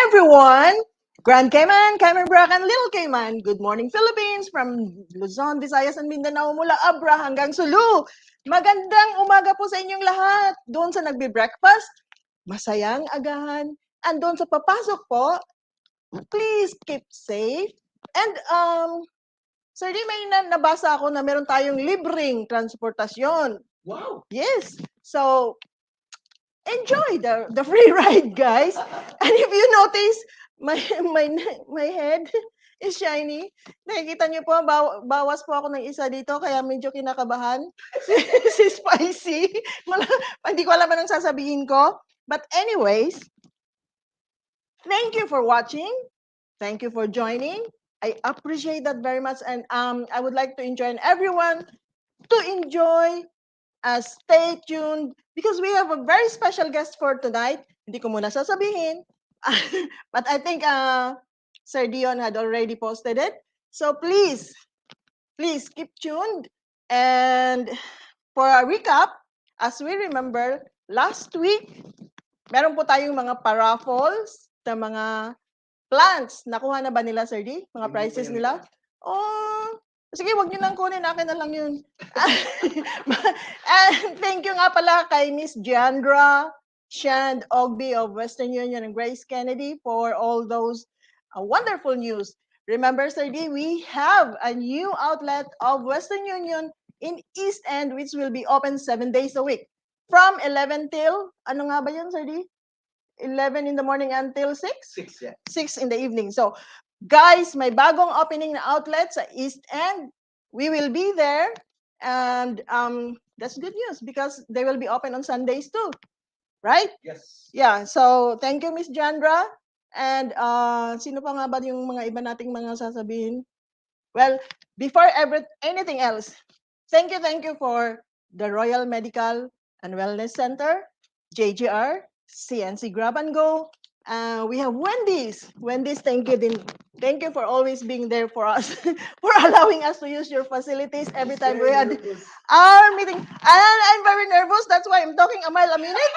everyone! Grand Cayman, Cayman Brac, and Little Cayman. Good morning, Philippines! From Luzon, Visayas, and Mindanao mula Abra hanggang Sulu. Magandang umaga po sa inyong lahat. Doon sa nagbe-breakfast, masayang agahan. And doon sa papasok po, please keep safe. And Sir Di, may nabasa ako na meron tayong libreng transportasyon. Wow! Yes. So, enjoy the free ride, guys. And if you notice, my head is shiny. Nakikita niyo po, bawas po ako ng isa dito, kaya medyo kinakabahan. Si Spicy. Hindi ko alam anong sasabihin ko. But anyways, thank you for watching. Thank you for joining. I appreciate that very much. And I would like to enjoin everyone to enjoy. Stay tuned because we have a very special guest for tonight. Hindi ko muna sasabihin. But I think Sir Dion had already posted it. So please keep tuned. And for a recap, as we remember, last week, meron po tayong mga paraffles na mga plants. Nakuha na ba nila, Sir Di? Mga prizes nila? Oh, sige, wag niyo nang kunin. Akin na lang yun. And thank you nga pala kay Miss Giandra Shand Ogby of Western Union and Grace Kennedy for all those wonderful news. Remember, Sir D, we have a new outlet of Western Union in East End which will be open 7 days a week. From 11 till, ano nga ba yun, Sir D? 11 in the morning until 6? 6, yeah. 6 in the evening. So, guys, may bagong opening na outlet sa East End. We will be there. And that's good news because they will be open on Sundays too. Right? Yes. Yeah. So, thank you, Miss Jandra. And sino pa nga ba yung mga iba nating mga sasabihin? Well, before anything else, thank you for the Royal Medical and Wellness Center, JGR, CNC Grab and Go. We have Wendy's. Wendy's, thank you din. Thank you for always being there for us, for allowing us to use your facilities every time we had our meeting. And I'm very nervous. That's why I'm talking a mile a minute.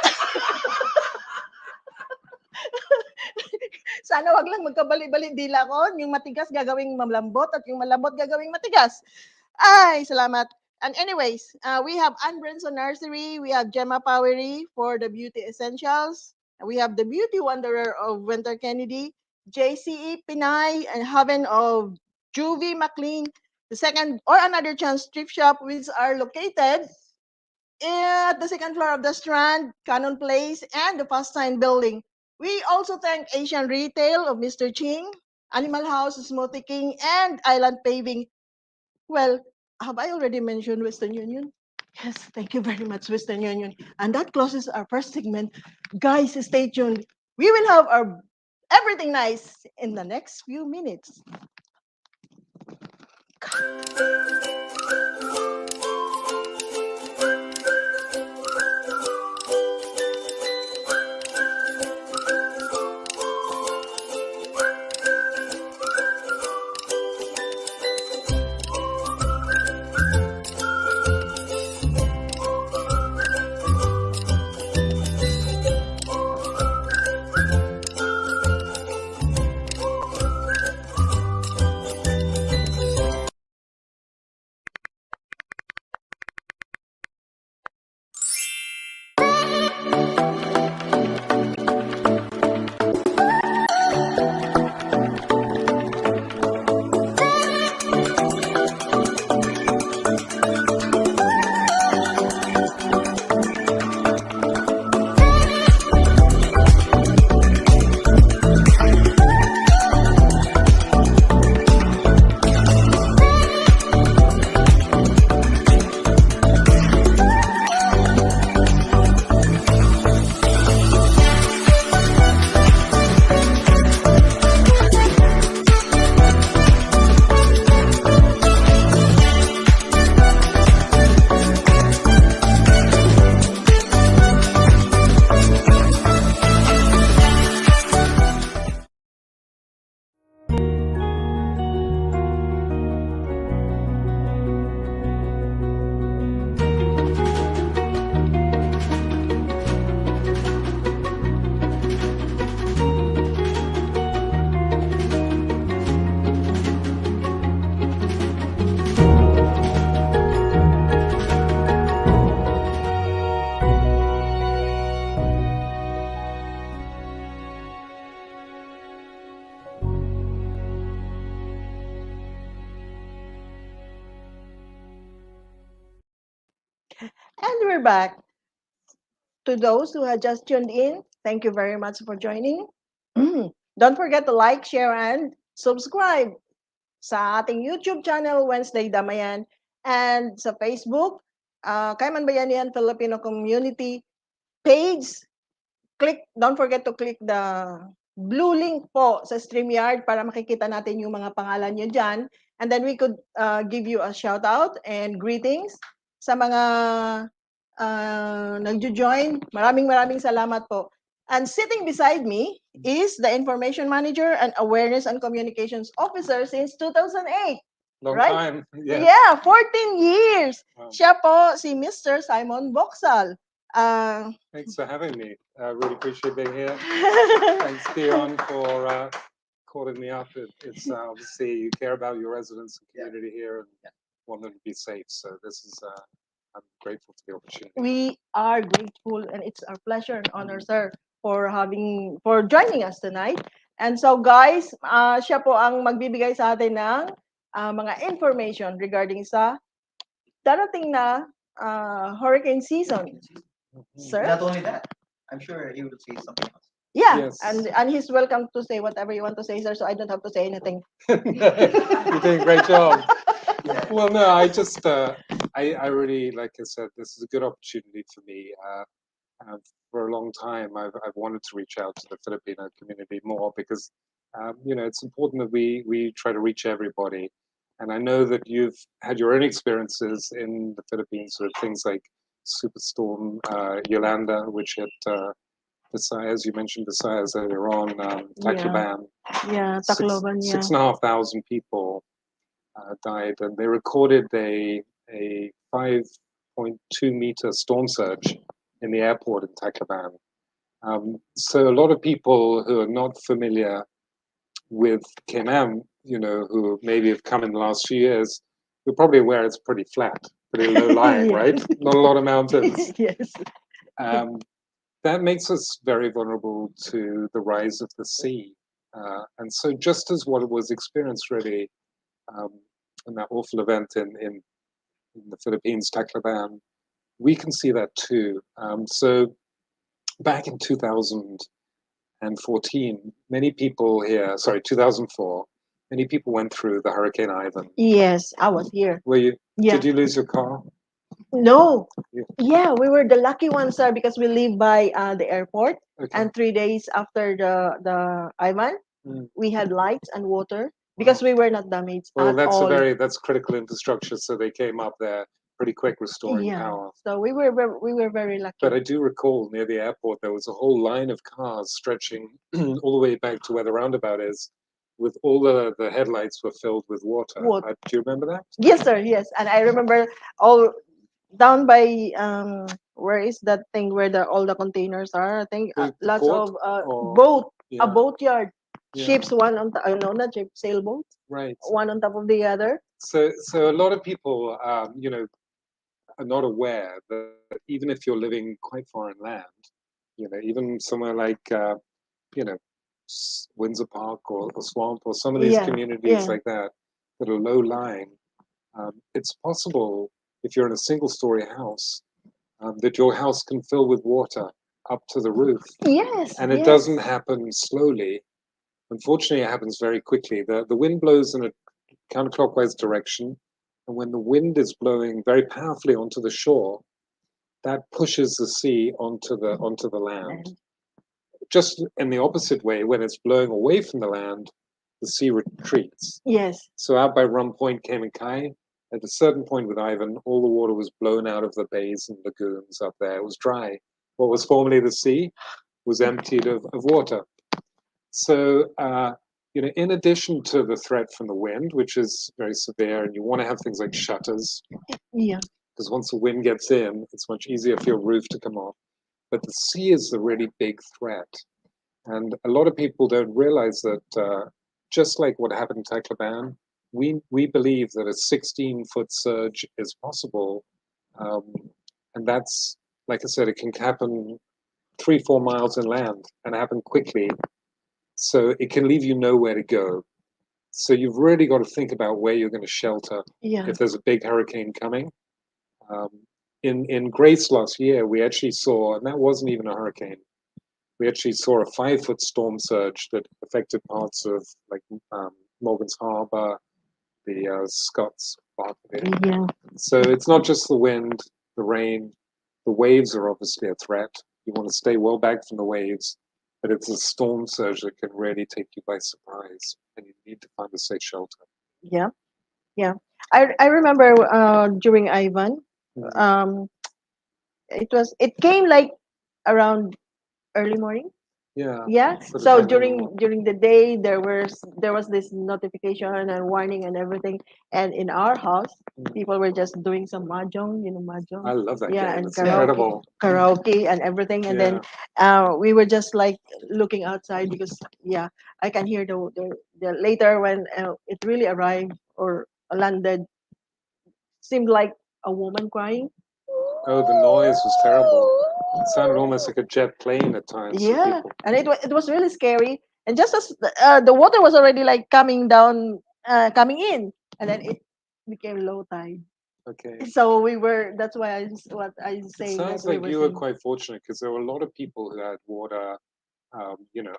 Sana wag lang magkabali-bali dila ko. Yung matigas gagawing malambot at yung malambot gagawing matigas. Ay, salamat. And anyways, we have Ann Brinson Nursery. We have Gemma Powery for the beauty essentials. We have the Beauty Wanderer of Winter Kennedy, JCE Pinay, and Haven of Juvie McLean, the second or another chance thrift shop, which are located at the second floor of the Strand, Cannon Place, and the Fastine Building. We also thank Asian Retail of Mr. Ching, Animal House, Smoothie King, and Island Paving. Well, have I already mentioned Western Union? Yes, thank you very much, Western Union. And that closes our first segment. Guys, stay tuned. We will have our everything nice in the next few minutes. And we're back. To those who had just tuned in, thank you very much for joining. Don't forget to like, share, and subscribe sa ating YouTube channel, Wednesday Damayan, and sa Facebook, Cayman Bayanihan Filipino Community page. Don't forget to click the blue link po sa StreamYard para makikita natin yung mga pangalan nyo dyan. And then we could give you a shout out and greetings sa mga nagjo-join. Maraming salamat po. And sitting beside me is the Information Manager and Awareness and Communications Officer since 2008. Long right? time. Yes. Yeah, 14 years. Wow. Siya po si Mr. Simon Boxall. Thanks for having me. I really appreciate being here. Thanks, Dion, for calling me up. It's obviously you care about your residents and community here and want them to be safe. So this is, I'm grateful for the opportunity. We are grateful and it's our pleasure and honor, sir, for joining us tonight. And so guys, siya po ang magbibigay sa atin ng mga information regarding sa darating na hurricane season. Sir? Not only that, I'm sure he will say something else. Yeah, Yes. and he's welcome to say whatever you want to say, sir, so I don't have to say anything. You're doing a great job. Well, no, I just, I really, like I said, this is a good opportunity for me. For a long time, I've wanted to reach out to the Filipino community more because, you know, it's important that we try to reach everybody. And I know that you've had your own experiences in the Philippines with things like Superstorm Yolanda, which hit Visayas. You mentioned Visayas earlier on, Tacloban. Yeah, Tacloban, yeah. 6,500 people died, and they recorded a 5.2 meter storm surge in the airport in Tacloban. So a lot of people who are not familiar with Cayman, you know, who maybe have come in the last few years, you're probably aware it's pretty flat, pretty low lying, right? Not a lot of mountains. Yes. That makes us very vulnerable to the rise of the sea. And so just as what was experienced really in that awful event in the Philippines, Tacloban, we can see that too. So back in 2014, many people here, sorry, 2004, many people went through the Hurricane Ivan. Yes, I was here. Were you? Yeah. Did you lose your car? No. Yeah, we were the lucky ones, sir, because we live by the airport. Okay. And 3 days after the Ivan, we had lights and water because we were not damaged Well, at that's all. that's critical infrastructure, so they came up there pretty quick restoring power. So we were very lucky. But I do recall near the airport there was a whole line of cars stretching all the way back to where the roundabout is, with all the headlights were filled with water. Do you remember that? Yes, sir. Yes, and I remember all down by where is that thing where all the containers are? I think lots port, of boat, yeah. a boatyard, Yeah. ships, one on no, not ship, sailboats, right, one on top of the other. So a lot of people, you know, are not aware that even if you're living quite far inland, you know, even somewhere like, you know, Windsor Park or Swamp or some of these communities like that are low lying, it's possible if you're in a single story house that your house can fill with water up to the roof. Yes. And it doesn't happen slowly. Unfortunately, it happens very quickly. The wind blows in a counterclockwise direction. And when the wind is blowing very powerfully onto the shore, that pushes the sea onto the land. Just in the opposite way, when it's blowing away from the land, the sea retreats. Yes. So out by Rum Point, Micai, at a certain point with Ivan, all the water was blown out of the bays and lagoons up there. It was dry. What was formerly the sea was emptied of water. So, you know, in addition to the threat from the wind, which is very severe, and you want to have things like shutters. Yeah. Because once the wind gets in, it's much easier for your roof to come off. But the sea is the really big threat. And a lot of people don't realize that just like what happened in Tacloban, we believe that a 16-foot surge is possible. And that's, like I said, it can happen 3-4 miles inland and happen quickly. So it can leave you nowhere to go. So you've really got to think about where you're going to shelter if there's a big hurricane coming. in Grace last year, we actually saw, and that wasn't even a hurricane. We actually saw a 5-foot storm surge that affected parts of like Morgan's Harbor, the Scots part of it. Yeah. So it's not just the wind, the rain, the waves are obviously a threat. You want to stay well back from the waves, but it's a storm surge that can really take you by surprise, and you need to find a safe shelter. Yeah. Yeah. I remember during Ivan, Mhm. um, it came like around early morning. Yeah. Yeah. Sort of So 10 in the during morning. during the day there was this notification and warning and everything. And in our house, Mm. people were just doing some mahjong, I mahjong. love that Yeah, game. and It's Yeah. incredible. karaoke and everything. And then we were just like looking outside because yeah, I can hear the later when it really arrived or landed, seemed like a woman crying. Oh, the noise was terrible. It sounded almost like a jet plane at times to Yeah, people. and it was really scary. And just as the water was already like coming down, coming in, and then it became low tide. Okay. So we were. That's why what I It saying that sounds we like were you were seeing. quite fortunate because there were a lot of people who had water,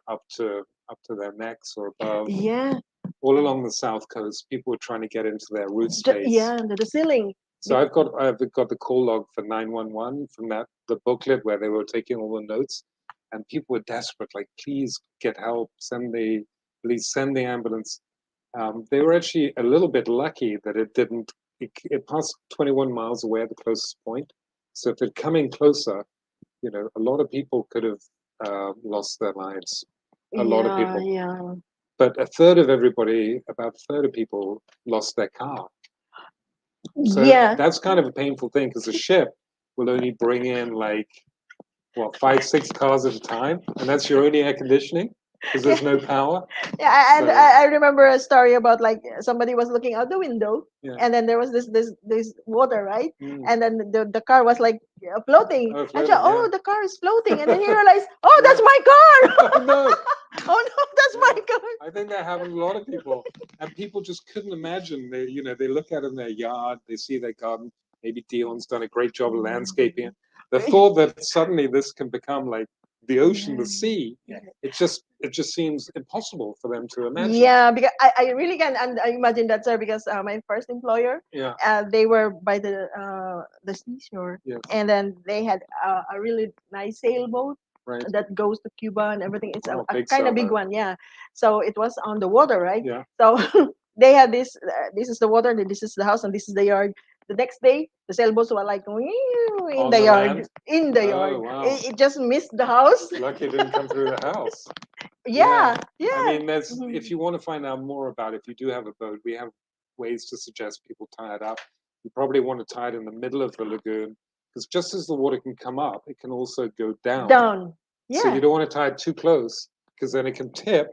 up to their necks or above. Yeah, All along the south coast, people were trying to get into their roof space. yeah, the ceiling. So I've got the call log for 911 from the booklet where they were taking all the notes, and people were desperate, like, please get help, send the police, send the ambulance. They were actually a little bit lucky that it didn't. It passed 21 miles away at the closest point. So if it come in closer, a lot of people could have lost their lives. A lot of Yeah, people. yeah, But a third of everybody, about a third of people, lost their car. So yeah. that's kind of a painful thing because a ship will only bring in like, what, 5, 6 cars at a time, and that's your only air conditioning because there's no power. Yeah, and So I remember a story about like somebody was looking out the window, yeah, and then there was this water, right? mm. And then the car was like floating, Oh, and she, floating, yeah. oh, the car is floating, and then he realized, oh, that's Yeah. my car. Oh no, Oh no, that's my yeah. car. I think that happened to a lot of people, and people just couldn't imagine. They look out in their yard, they see their garden. Maybe Dion's done a great job of landscaping it. The thought that suddenly this can become like the ocean, the sea, it just seems impossible for them to imagine. Yeah, because I really can and I imagine that, sir, because my first employer, Yeah, they were by the seashore, yes, and then they had a really nice sailboat right. that goes to Cuba and everything. It's Oh, a big kind of big sailboat. one, yeah. So it was on the water, right? Yeah. So they had this. This is the water, and this is the house, and this is the yard. The next day, the sailboats were like in On the the yard, land? in the yard. Oh, wow. It just missed the house. Lucky it didn't come through the house. Yeah, I yeah. mean, Mhm. if you want to find out more about it, if you do have a boat, we have ways to suggest people tie it up. You probably want to tie it in the middle of the lagoon because just as the water can come up, it can also go down. Down. So Yeah. you don't want to tie it too close because then it can tip,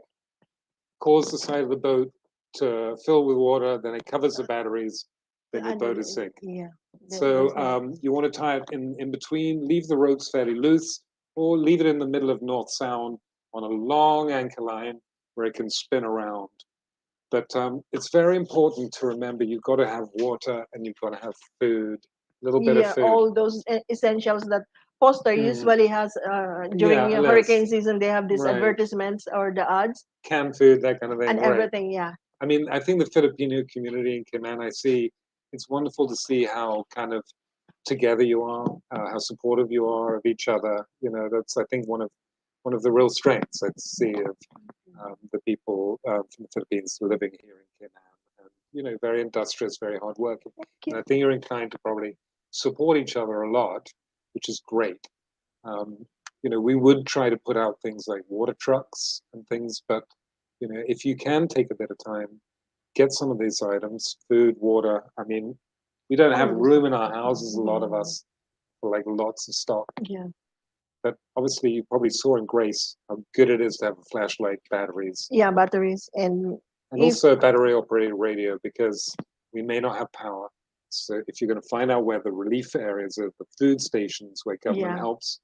cause the side of the boat to fill with water, then it covers the batteries, then your And boat is sink. yeah. So you want to tie it in between, leave the ropes fairly loose, or leave it in the middle of North Sound on a long anchor line where it can spin around. But it's very important to remember you've got to have water and you've got to have food, a little bit of Yeah, food. all those essentials that Foster Mm, usually has during yeah, less. hurricane season. They have these Right. advertisements or the ads Canned food, that kind of and thing. Right. everything. Yeah. I mean, I think the Filipino community in Cayman, I see, it's wonderful to see how kind of together you are, how supportive you are of each other. That's, I think, one of the real strengths I see of the people from the Philippines living here in Cayman. And, very industrious, very hardworking. And I think you're inclined to probably support each other a lot, which is great. Um, we would try to put out things like water trucks and things, but if you can take a bit of time, get some of these items, food, water. I mean, we don't have room in our houses, a lot of us, for like lots of stock. Yeah. But obviously, you probably saw in Grace how good it is to have a flashlight, batteries, Yeah, batteries and and if also a battery operated radio because we may not have power. So if you're going to find out where the relief areas are, the food stations where government yeah. helps,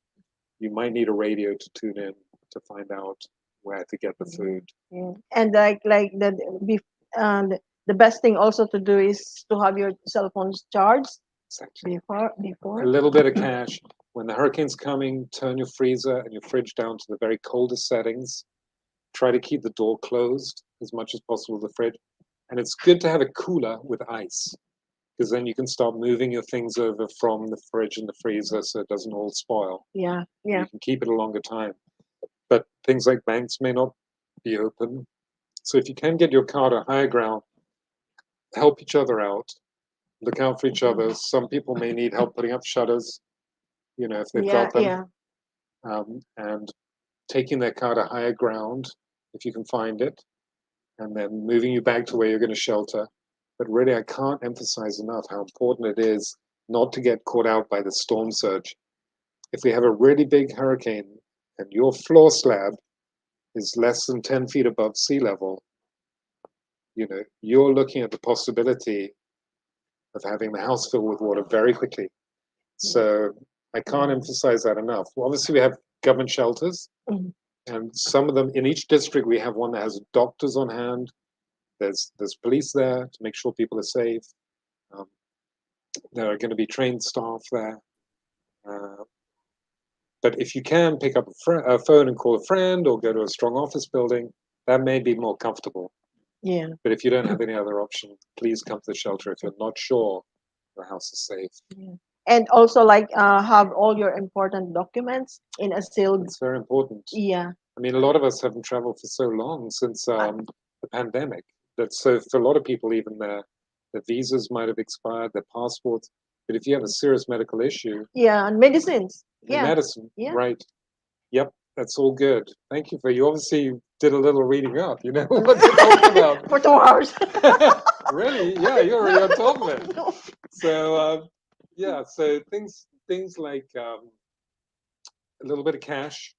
you might need a radio to tune in to find out where to get the food. Yeah. And like the best thing also to do is to have your cell phones charged Exactly. Before. A little bit of cash. When the hurricane's coming, turn your freezer and your fridge down to the very coldest settings. Try to keep the door closed as much as possible, the fridge. And it's good to have a cooler with ice, because then you can start moving your things over from the fridge and the freezer so it doesn't all spoil. Yeah. You can keep it a longer time. But things like banks may not be open. So if you can get your car to higher ground, help each other out, look out for each other. Some people may need help putting up shutters, if they've got them. And taking their car to higher ground, if you can find it, and then moving you back to where you're going to shelter. But really, I can't emphasize enough how important it is not to get caught out by the storm surge. If we have a really big hurricane and your floor slab is less than 10 feet above sea level, you're looking at the possibility of having the house filled with water very quickly. So I can't emphasize that enough. Well, obviously, we have government shelters, and some of them in each district, we have one that has doctors on hand. There's police there to make sure people are safe. There are going to be trained staff there. But if you can pick up a phone and call a friend or go to a strong office building, that may be more comfortable. Yeah. But if you don't have any other option, please come to the shelter if you're not sure the house is safe. Yeah. And also, have all your important documents in a sealed. It's very important. Yeah. I mean, a lot of us haven't traveled for so long since the pandemic. So for a lot of people, even their visas might have expired, their passports. But if you have a serious medical issue, Yeah, and medicines. Yeah. medicine, Yeah. right? Yep, that's all good. Thank you you obviously did a little reading up. You know what to talk about. For 2 hours. Really? Yeah, you're already on top of it. So so things like a little bit of cash.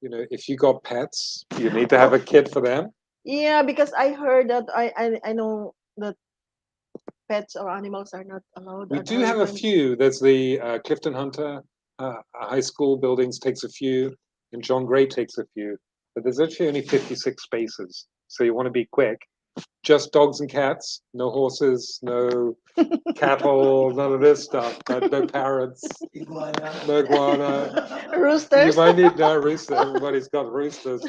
If you got pets, you need to have a kit for them. Yeah, because I heard that I know that pets or animals are not allowed. We at do have a hurricane. few. There's the Clifton Hunter High School buildings takes a few, and John Gray takes a few. But there's actually only 56 spaces, so you want to be quick. Just dogs and cats, no horses, no cattle, none of this stuff. No parrots, no iguana. Roosters. You might need no rooster. Everybody's got roosters.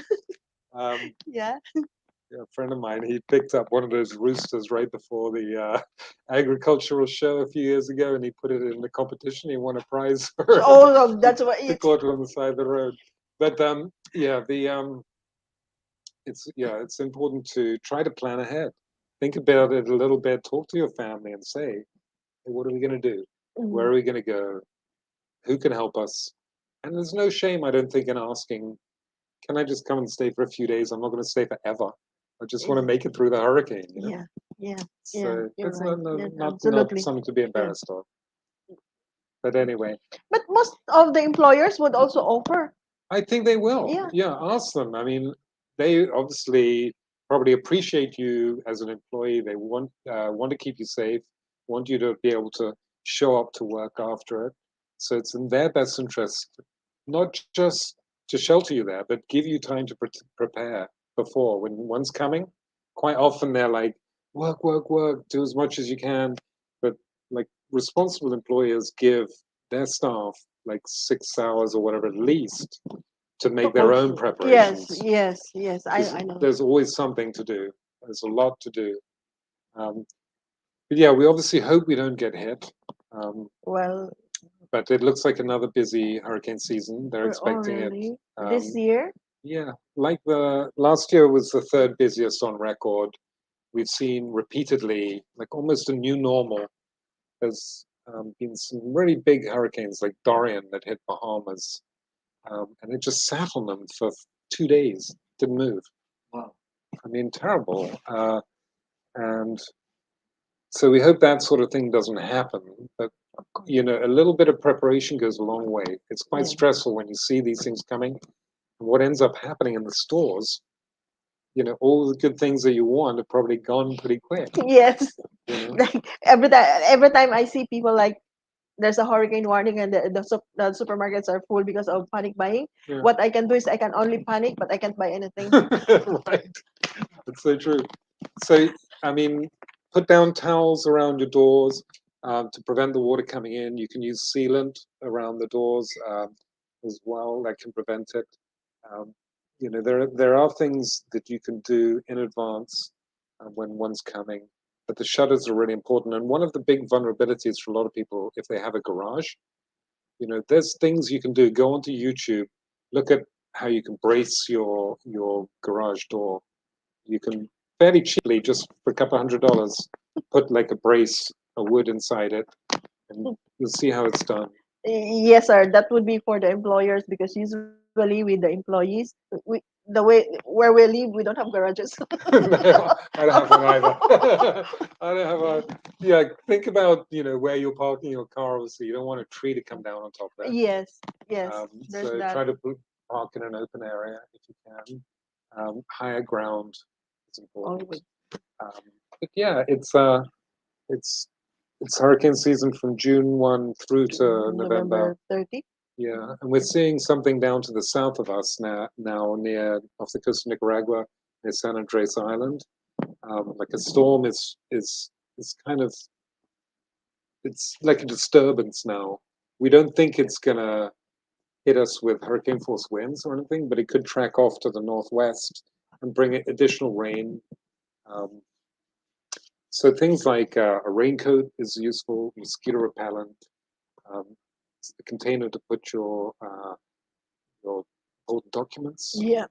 Yeah. A friend of mine, he picked up one of those roosters right before the agricultural show a few years ago, and he put it in the competition. He won a prize for it. Oh, that's what He caught it on the side of the road. But it's important to try to plan ahead. Think about it a little bit. Talk to your family and say, hey, what are we going to do? Where are we going to go? Who can help us? And there's no shame, I don't think, in asking, can I just come and stay for a few days? I'm not going to stay forever. I just want to make it through the hurricane. Yeah. So it's right. not Absolutely. something to be embarrassed of. But anyway. But most of the employers would also offer. I think they will. Yeah. Ask them. I mean, they obviously probably appreciate you as an employee. They want to keep you safe, want you to be able to show up to work after it. So it's in their best interest, not just to shelter you there, but give you time to prepare before. When one's coming, quite often they're like, work, do as much as you can. But like responsible employers give their staff like 6 hours or whatever at least to make their own preparations. Yes. I know. There's always something to do. There's a lot to do. But yeah, we obviously hope we don't get hit. Well, but it looks like another busy hurricane season. They're expecting really? it. This year? Yeah, like the last year was the third busiest on record. We've seen repeatedly, like almost a new normal. There's been some really big hurricanes like Dorian that hit Bahamas, and it just sat on them for 2 days, didn't move. Wow. I mean, terrible. And so we hope that sort of thing doesn't happen. But a little bit of preparation goes a long way. It's quite stressful when you see these things coming. And what ends up happening in the stores, all the good things that you want are probably gone pretty quick. Yes. Like every time I see people like there's a hurricane warning and the supermarkets are full because of panic buying. Yeah. What I can do is I can only panic, but I can't buy anything. Right. That's so true. So, I mean, put down towels around your doors. to prevent the water coming in. You can use sealant around the doors as well that can prevent it. Um, there are things that you can do in advance when one's coming, but the shutters are really important. And one of the big vulnerabilities for a lot of people, if they have a garage, there's things you can do. Go onto YouTube, look at how you can brace your garage door. You can fairly cheaply, just for a couple $100, put like a brace, a wood inside it, and you'll see how it's done. Yes, sir. That would be for the employers because usually with the employees, the way where we live, we don't have garages. No, I don't have one either. I don't have a. Yeah, think about where you're parking your car. Obviously, you don't want a tree to come down on top of that. Yes, yes. There's So that. try to park in an open area if you can. Higher ground is important. Always. But yeah, it's hurricane season from June 1 through to November. November 30. Yeah, and we're seeing something down to the south of us now near off the coast of Nicaragua, near San Andres Island. Like a storm is kind of, it's like a disturbance now. We don't think it's gonna hit us with hurricane force winds or anything, but it could track off to the northwest and bring additional rain. Um, so things like a raincoat is useful, mosquito repellent, um, a container to put your old documents. Yeah.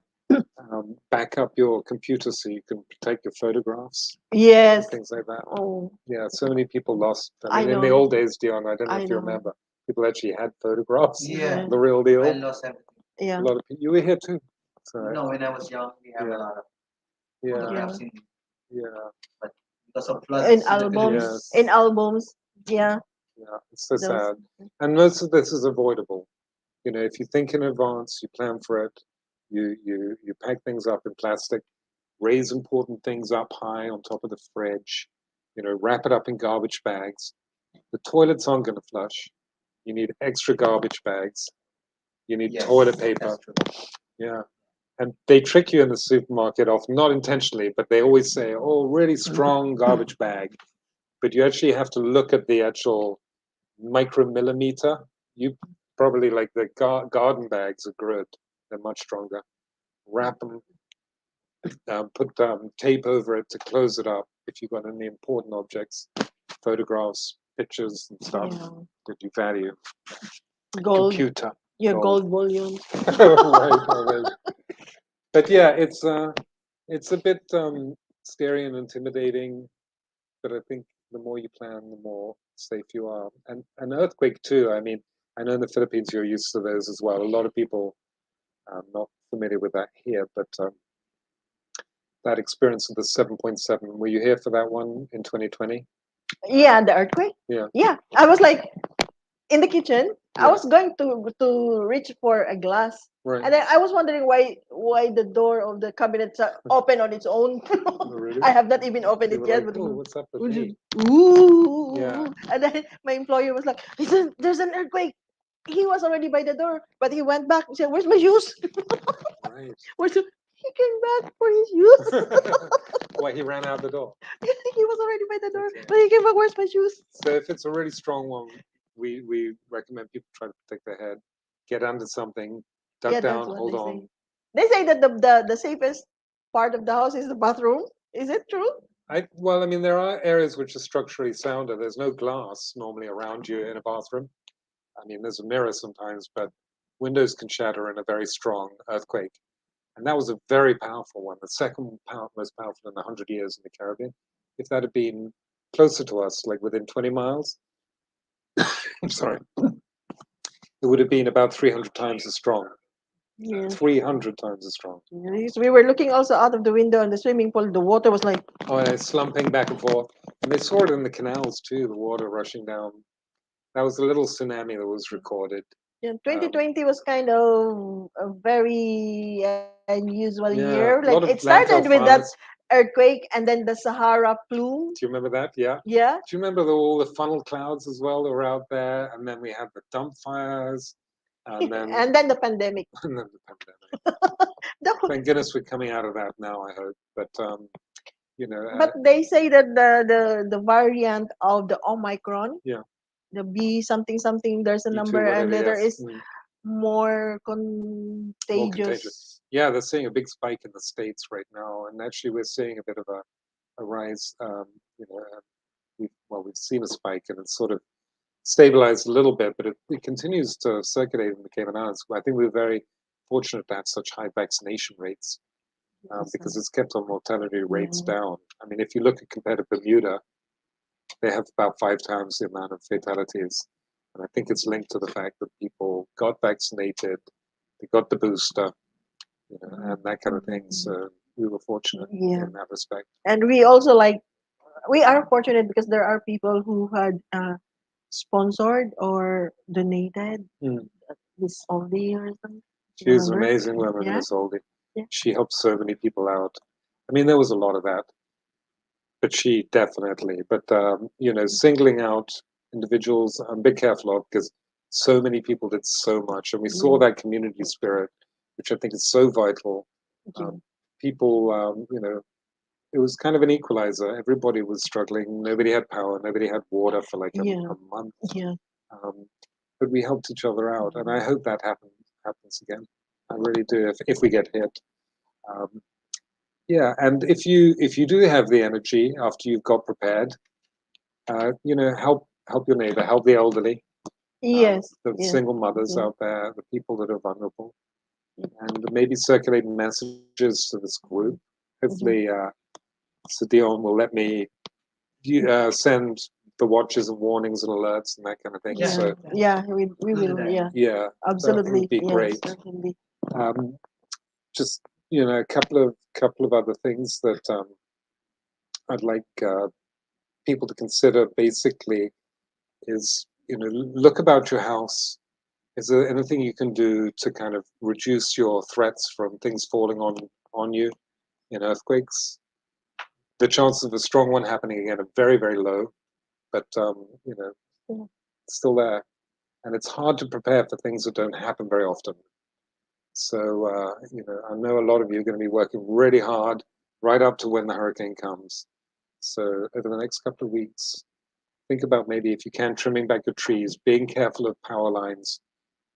Back up your computer so you can protect your photographs, Yes. things like that. Oh, Yeah, so many people lost. I In the know. old days, Dion, I don't know I if you know. remember, people actually had photographs, Yeah. the real deal. I lost everything. Yeah. A lot of people. You were here too. So, No, when I was young, we have Yeah. a lot of yeah, photographs yeah, but because of floods In in the albums. Philippines, In albums. Yeah. yeah. It's so Those. sad. And most of this is avoidable. If you think in advance, you plan for it, you pack things up in plastic, raise important things up high on top of the fridge, wrap it up in garbage bags. The toilets aren't going to flush. You need extra garbage bags. You need yes, toilet paper. that's true. Yeah. And they trick you in the supermarket off, not intentionally, but they always say, oh, really strong garbage bag. But you actually have to look at the actual micromillimeter. You probably like the garden bags are good. They're much stronger. Wrap them, put tape over it to close it up if you've got any important objects, photographs, pictures, and stuff Yeah. that you value. Gold. Computer. Your gold volume. Right. But yeah, it's a bit scary and intimidating. But I think the more you plan, the more safe you are. And an earthquake too. I mean, I know in the Philippines you're used to those as well. A lot of people not familiar with that here, but that experience of the 7.7. Were you here for that one in 2020? Yeah, the earthquake. Yeah. Yeah. I was like in the kitchen. I Yeah. was going to reach for a glass. Right. And then I was wondering why the door of the cabinet open on its own. Oh, really? I have not even opened You it were yet. like, But oh, what's up with me? ooh. Yeah. And then my employer was like, "Listen, there's an earthquake." He was already by the door, but he went back. He said, "Where's my shoes?" Right. Where's the... He came back for his shoes. Why he ran out the door? He was already by the door, Okay. but he came back. Where's my shoes? So if it's a really strong one, we recommend people try to protect their head, get under something, duck Yeah, down, that's what hold they on. say. They say that the safest part of the house is the bathroom. Is it true? Well, I mean, there are areas which are structurally sounder. There's no glass normally around you in a bathroom. I mean, there's a mirror sometimes, but windows can shatter in a very strong earthquake. And that was a very powerful one, the second most powerful in 100 years in the Caribbean. If that had been closer to us, like within 20 miles, I'm sorry, it would have been about 300 times as strong. Yeah. 300 times as strong. Yes, we were looking also out of the window in the swimming pool. The water was like, Oh, and it's slumping back and forth. And they saw it in the canals too, the water rushing down. That was a little tsunami that was recorded. yeah, 2020 was kind of a very unusual Yeah, year. a Like lot of it started landfill with that fires. earthquake and then the Sahara plume. Do you remember that? Yeah. Yeah. Do you remember all the funnel clouds as well that were out there? And then we had the dump fires. And then, And then the pandemic. and then the pandemic. The whole- Thank goodness we're coming out of that now, I hope. But you know, But they say that the variant of the Omicron, Yeah. the B something something, there's a B2, number and whatever, letter yes. is more More contagious. contagious. Yeah, they're seeing a big spike in the States right now, and actually we're seeing a bit of a rise. You know, we've seen a spike, and it's sort of stabilized a little bit, but it continues to circulate in the Cayman Islands. I think we're very fortunate to have such high vaccination rates because it's kept our mortality rates down. I mean, if you look at compared to Bermuda, they have about 5 times the amount of fatalities. And I think it's linked to the fact that people got vaccinated, they got the booster, you know, and that kind of thing. So we were fortunate in that respect. And we also we are fortunate because there are people who had sponsored or donated this oldie or something. She was an amazing woman, Miss Oldie. Yeah. She helped so many people out. I mean, there was a lot of that, but she definitely. But you know, singling out individuals, be careful of because so many people did so much, and we saw that community spirit, which I think is so vital. People, you know, it was kind of an equalizer. Everybody was struggling. Nobody had power. Nobody had water for like a month. But we helped each other out, and I hope that happens again. I really do. If we get hit, yeah. And if you do have the energy after you've got prepared, you know, help your neighbor, help the elderly, the single mothers out there, the people that are vulnerable, and maybe circulate messages to this group. Hopefully, Dion will let me send the watches and warnings and alerts and that kind of thing. Yeah. So we will. Yeah, absolutely, that would be great. Certainly. Just you know, a couple of other things that I'd like people to consider. Basically, is you know, look about your house. Is there anything you can do to kind of reduce your threats from things falling on you in earthquakes? The chances of a strong one happening again are very, very low, but you know, it's still there, and it's hard to prepare for things that don't happen very often. So you know, I know a lot of you are going to be working really hard right up to when the hurricane comes. So over the next couple of weeks, think about maybe if you can trimming back your trees, being careful of power lines,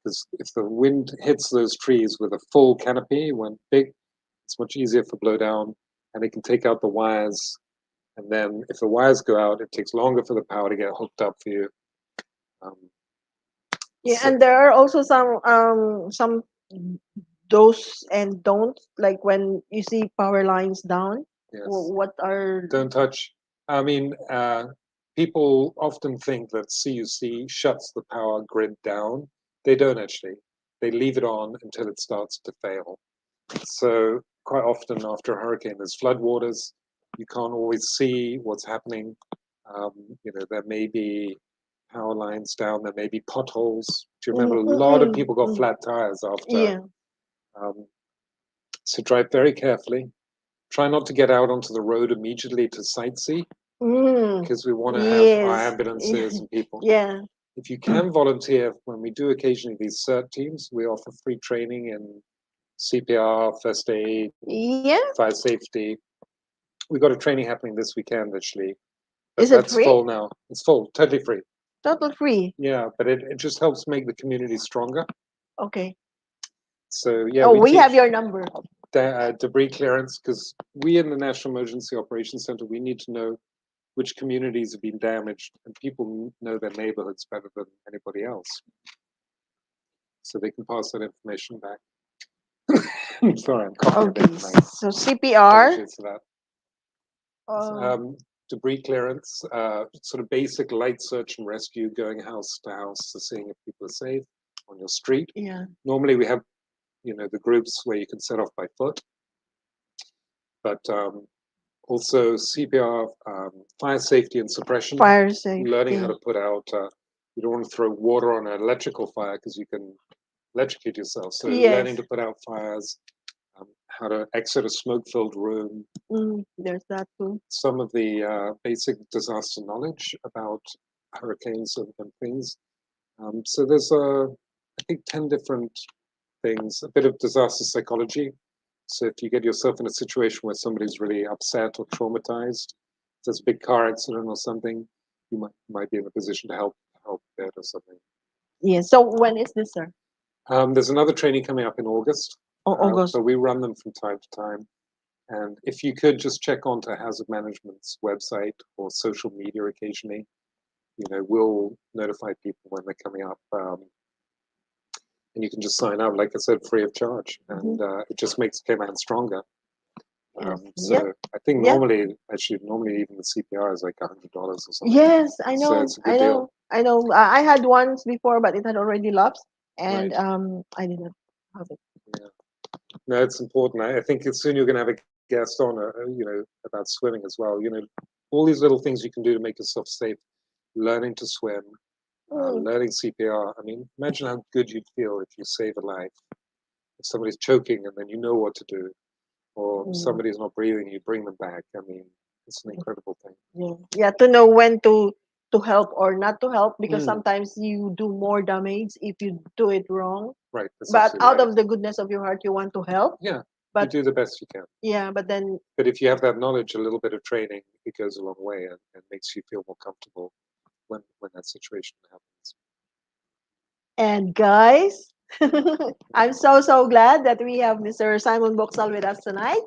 because if the wind hits those trees with a full canopy, when big, it's much easier for blowdown, and it can take out the wires. And then if the wires go out, it takes longer for the power to get hooked up for you. And there are also some do's and don'ts, like when you see power lines down. Yes. What are Don't touch. I mean, people often think that CUC shuts the power grid down. They don't actually. They leave it on until it starts to fail. So quite often after a hurricane, there's floodwaters. You can't always see what's happening. You know, there may be power lines down. There may be potholes. Do you remember a lot of people got flat tires after? So drive very carefully. Try not to get out onto the road immediately to sightsee because we want to have our ambulances and people. If you can volunteer, when we do occasionally these CERT teams, we offer free training in CPR, first aid, fire safety. We've got a training happening this weekend, actually. But that's free? Full now. It's full, totally free. Total free? Yeah, but it just helps make the community stronger. Okay. So, yeah. We have your number. Debris clearance, because we in the National Emergency Operations Center, we need to know which communities have been damaged, and people know their neighborhoods better than anybody else. So they can pass that information back. Sorry, I'm coughing a bit tonight. So CPR. Apologies for that. Debris clearance, sort of basic light search and rescue, going house to house to seeing if people are safe on your street. Normally we have, you know, the groups where you can set off by foot, but also CPR, fire safety and suppression. Fire safety. Learning how to put out. You don't want to throw water on an electrical fire because you can electrocute yourself. So learning to put out fires, how to exit a smoke-filled room. There's that too. Some of the basic disaster knowledge about hurricanes and things. So there's I think 10 different things. A bit of disaster psychology. So if you get yourself in a situation where somebody's really upset or traumatized, if there's a big car accident or something, you might be in a position to help there or something. Yeah. So when is this, sir? There's another training coming up in August. August. So we run them from time to time. And if you could just check onto Hazard Management's website or social media occasionally, we'll notify people when they're coming up. And you can just sign up, like I said, free of charge. And it just makes Cayman stronger. So I think normally even the CPR is like $100 or something. Yes, I know. So it's a good deal. I know. I had once before, but it had already lapsed, and Right. I didn't have it. Yeah. No, it's important. I think soon you're going to have a guest on, about swimming as well. All these little things you can do to make yourself safe. Learning to swim, learning CPR. I mean, imagine how good you'd feel if you save a life. If somebody's choking and then you know what to do, or somebody's not breathing, you bring them back. I mean, it's an incredible thing. Yeah, to know when to help or not to help, because sometimes you do more damage if you do it wrong. Right. But out of the goodness of your heart, you want to help. Yeah. But you do the best you can. Yeah, but then. But if you have that knowledge, a little bit of training, it goes a long way and makes you feel more comfortable when that situation happens. And guys, I'm so glad that we have Mr. Simon Boxall with us tonight.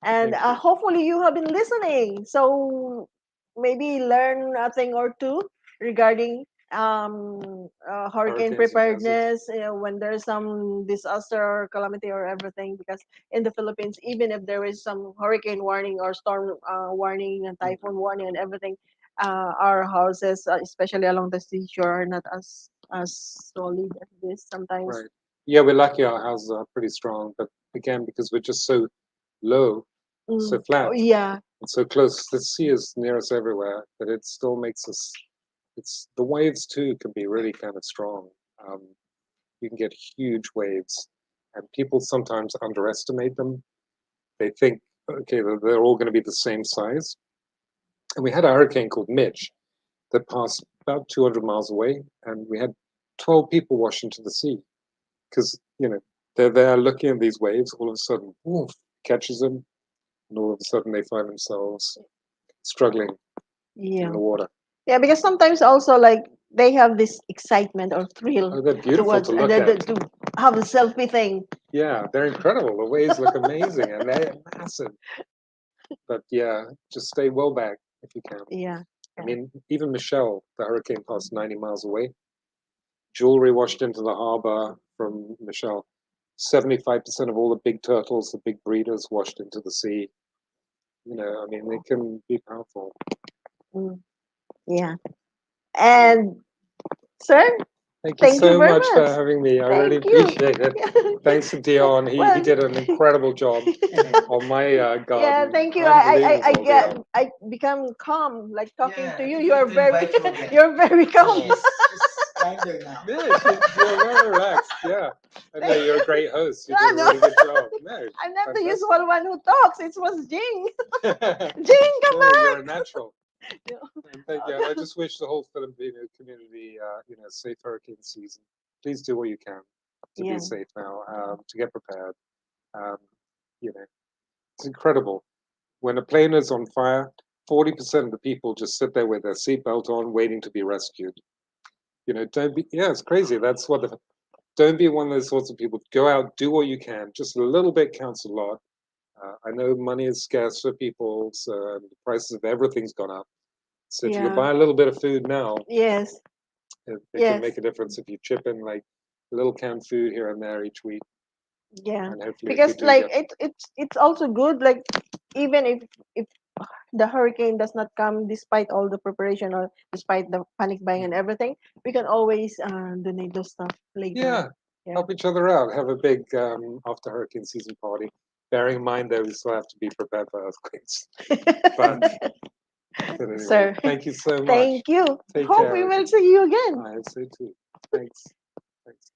And hopefully you have been listening. So maybe learn a thing or two regarding hurricane preparedness, when there's some disaster or calamity or everything. Because in the Philippines, even if there is some hurricane warning or storm warning and typhoon warning and everything, our houses, especially along the seashore, are not as solid as this sometimes. Right. Yeah, we're lucky our houses are pretty strong, but again, because we're just so low, so flat, and so close, the sea is near us everywhere, but it still makes us, the waves too can be really kind of strong. You can get huge waves, and people sometimes underestimate them. They think, okay, they're all going to be the same size. And we had a hurricane called Mitch that passed about 200 miles away, and we had 12 people wash into the sea because they're there looking at these waves. All of a sudden, woof, catches them, and all of a sudden they find themselves struggling in the water. Yeah, because sometimes also like they have this excitement or thrill. Oh, they're beautiful to look at. To have a selfie thing. Yeah, they're incredible. The waves look amazing and they're massive. But yeah, just stay well back if you can. Yeah. I mean, even Michelle, the hurricane passed 90 miles away. Jewelry washed into the harbor from Michelle. 75% of all the big turtles, the big breeders, washed into the sea. I mean, they can be powerful. Yeah. And, sir, thank you so very much for having me. I really appreciate it. Thanks to Dion. He did an incredible job on my garden. Yeah, thank you. I become calm, like talking to you. You're very calm. She's kinder now. Yeah, you're very relaxed. Yeah. I know you're a great host. You did a really good job. No, I'm not the usual one who talks. It was Jing. Jing, come back. You're a natural. And thank you. I just wish the whole Filipino community, safe hurricane season. Please do what you can to be safe now, to get prepared. It's incredible. When a plane is on fire, 40% of the people just sit there with their seatbelt on, waiting to be rescued. Don't be. Yeah, it's crazy. That's what Don't be one of those sorts of people. Go out, do what you can. Just a little bit counts a lot. I know money is scarce for people, so the prices of everything's gone up. So if you buy a little bit of food now, yes, it can make a difference if you chip in like a little canned food here and there each week. Yeah, and because like it's also good. Like even if the hurricane does not come, despite all the preparation or despite the panic buying and everything, we can always donate those stuff later. Yeah, help each other out. Have a big after hurricane season party. Bearing in mind that we still have to be prepared for earthquakes. But anyway, sir, thank you so much. Thank you. Take Hope care. we will see you again. I hope so too. Thanks. Thanks.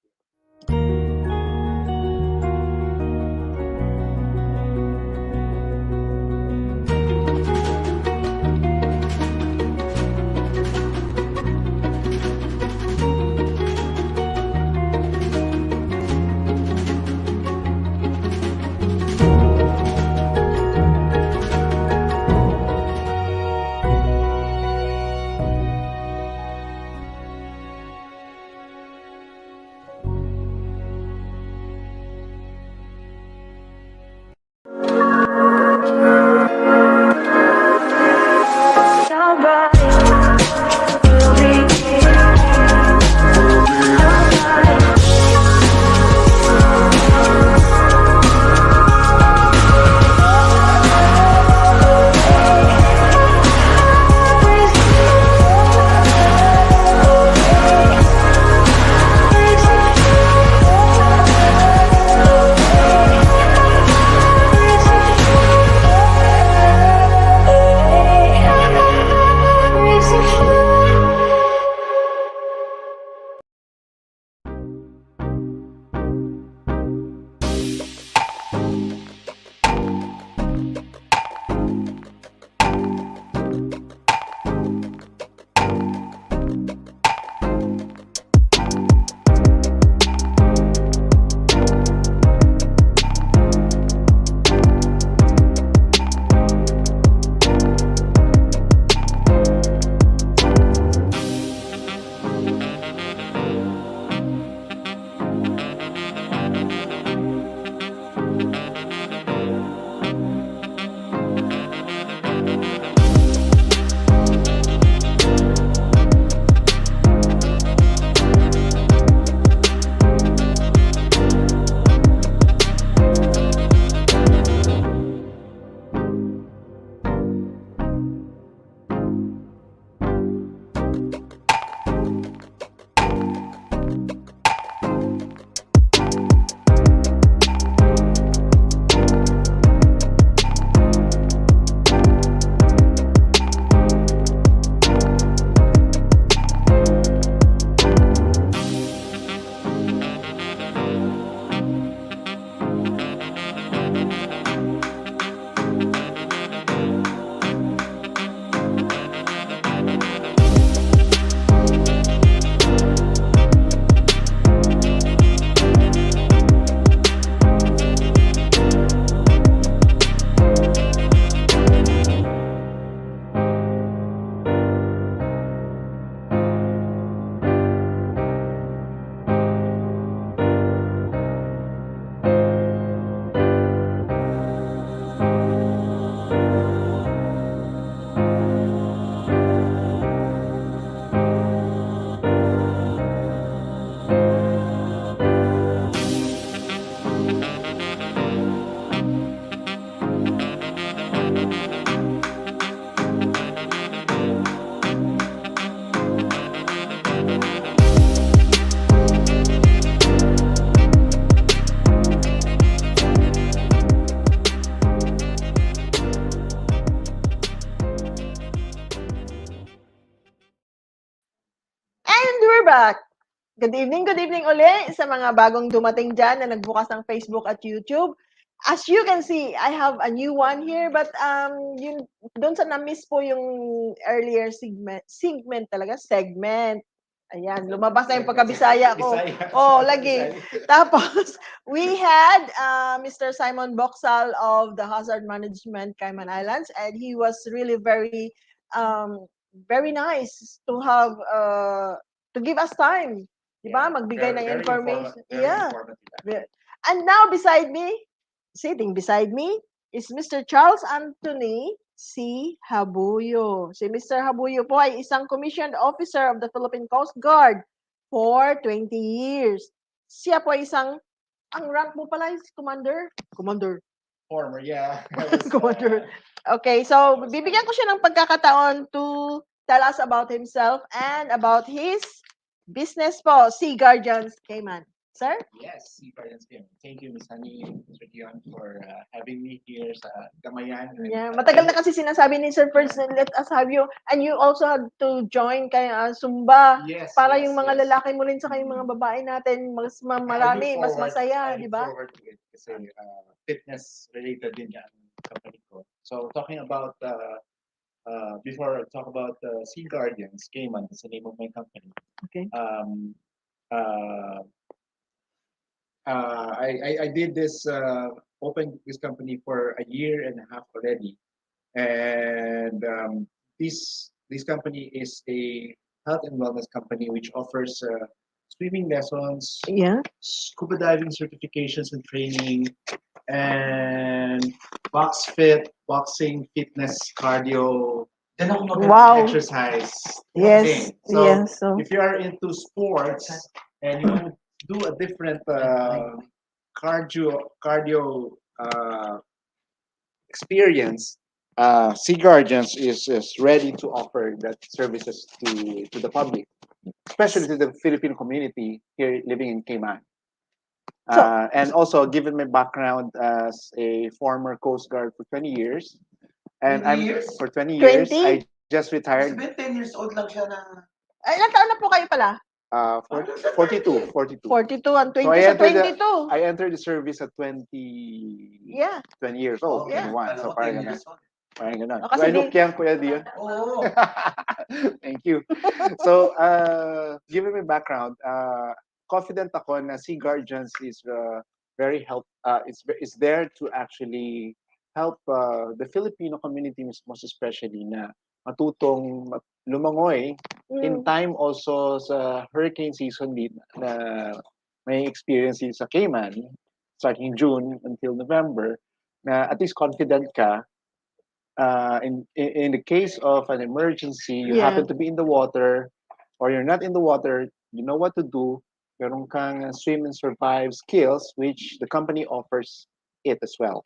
back. Good evening uli sa mga bagong dumating dyan na nagbukas ng Facebook at YouTube. As you can see, I have a new one here, but yun, doon sa na-miss po yung earlier segment. Ayan, lumabas na yung pagkabisaya ko. Oh, lagi. Tapos, we had Mr. Simon Boxall of the Hazard Management Cayman Islands, and he was really very nice to have to give us time. Diba? Magbigay ng information. Yeah. And now sitting beside me is Mr. Charles Anthony C. Habuyo. Si Mr. Habuyo po ay isang commissioned officer of the Philippine Coast Guard for 20 years. Siya po ay ang rank mo pala is commander? Commander. Former, yeah. Commander. Okay, so bibigyan ko siya ng pagkakataon to tell us about himself and about his business po, Sea Guardians Cayman. Sir? Yes, Sea Guardians Cayman. Thank you, Ms. Honey, Mr. Dion, for having me here sa Damayan. Yeah, matagal na kasi sinasabi ni Sir first, let us have you. And you also had to join kay Zumba. Yes, Para yes, yung mga yes. lalaki mo rin sa yung mga babae natin, mas marami, mas masaya, di ba? I look forward to it kasi fitness related din yan company ko. So talking about before I talk about Sea Guardians Cayman, that's the name of my company. Okay. I did this opened this company for a year and a half already, and this company is a health and wellness company which offers swimming lessons, Yeah. scuba diving certifications and training, and boxing, fitness, cardio, Wow. exercise. Yes. thing. Yes. So, If you are into sports and you want to do a different cardio experience, Sea Guardians is ready to offer that services to the public, especially to the Filipino community here living in Cayman. And also, given my background as a former Coast Guard for 20 years, and 20 years? for 20 years, 20? I just retired. Sabihin, 10 years old lang siya na... ay, ilang taon na po kayo pala? 42. 42 and 20 So I sa entered 22. I entered the service at 20 Yeah. 20 years old, Yeah. 21. So parang ganun. Parang ganun. Oh, Do kasi I look young, Kuya Dion? Oo. Thank you. So, given my background, confident ako na Sea Guardians is very is there to actually help the Filipino community most especially na matutong lumangoy in time also sa hurricane season din na may experience din sa Cayman starting June until November na at least confident ka in the case of an emergency, you Yeah. happen to be in the water or you're not in the water, you know what to do. Meron kang swim and survive skills which the company offers it as well,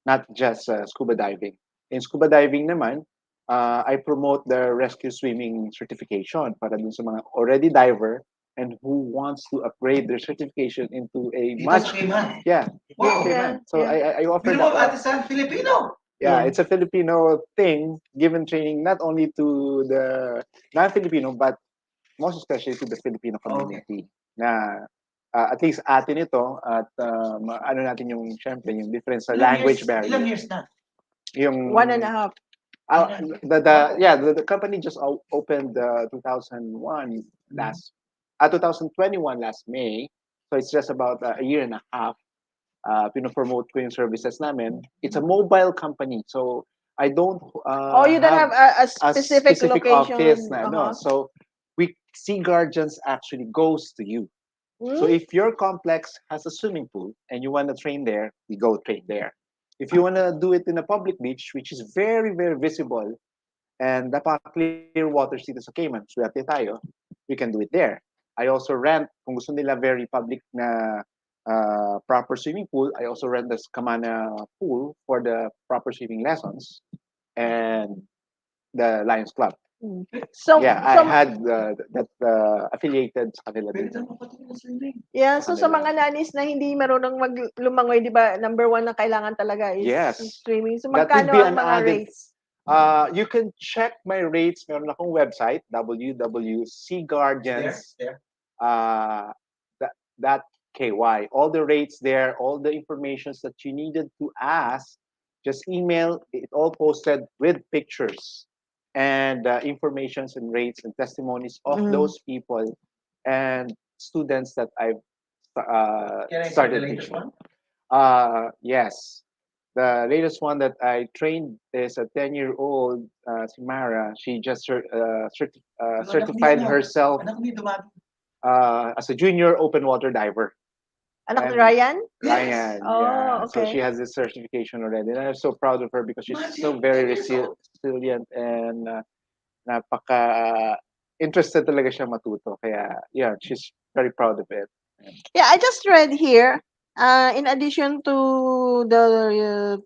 not just scuba diving. In scuba diving naman, I promote the rescue swimming certification para dun sa mga already diver and who wants to upgrade their certification into a Dito much sa Cayman. yeah. Wow. Cayman. So I offer Pero mo, that. ate sa Filipino. Yeah, Yeah. it's a Filipino thing, given training not only to the non-Filipino, but most especially to the Filipino community. Na at least atin ito at ano natin yung syempre yung difference sa language barrier. Ilang years na? Yung 1.5. the company just opened 2001 2021 last May. So it's just about a year and a half. Pinopromote ko yung services namin. It's a mobile company. So I don't You don't have a specific location. office na ano. So Sea Guardians actually goes to you. So if your complex has a swimming pool and you want to train there, we go train there. If you want to do it in a public beach, which is very, very visible, and napaka-clear waters dito sa Cayman, swerte tayo, we can do it there. I also rent, kung gusto nila very public na proper swimming pool, I also rent the Kamana pool for the proper swimming lessons and the Lions Club. So, Yeah, I had that affiliated sa kanila Pero dito. mo pati na swimming. yeah, so sa mga nanis na hindi marunong maglumangoy, di ba, number one na kailangan talaga is Yes. swimming. So That would magkano be ang an mga added- rates? You can check my rates. Meron akong website, There, www.cguardians. there. That that KY. All the rates there, all the informations that you needed to ask, just email. It all posted with pictures and informations and rates and testimonies of Mm. those people and students that I've Can I see the started latest teaching. one? Yes. The latest one that I trained is a 10-year-old, Simara. She just Yung anak ni certified ano, herself anak ni Dumami. as a junior open water diver. Anak ni And Ryan? Ryan, Oh, yeah. So she okay. has this certification already. And I'm so proud of her because she's so Imagine, very 10 years old. resilient and napaka interested talaga siya matuto. Kaya, yeah, she's very proud of it. Yeah, I just read here, in addition to the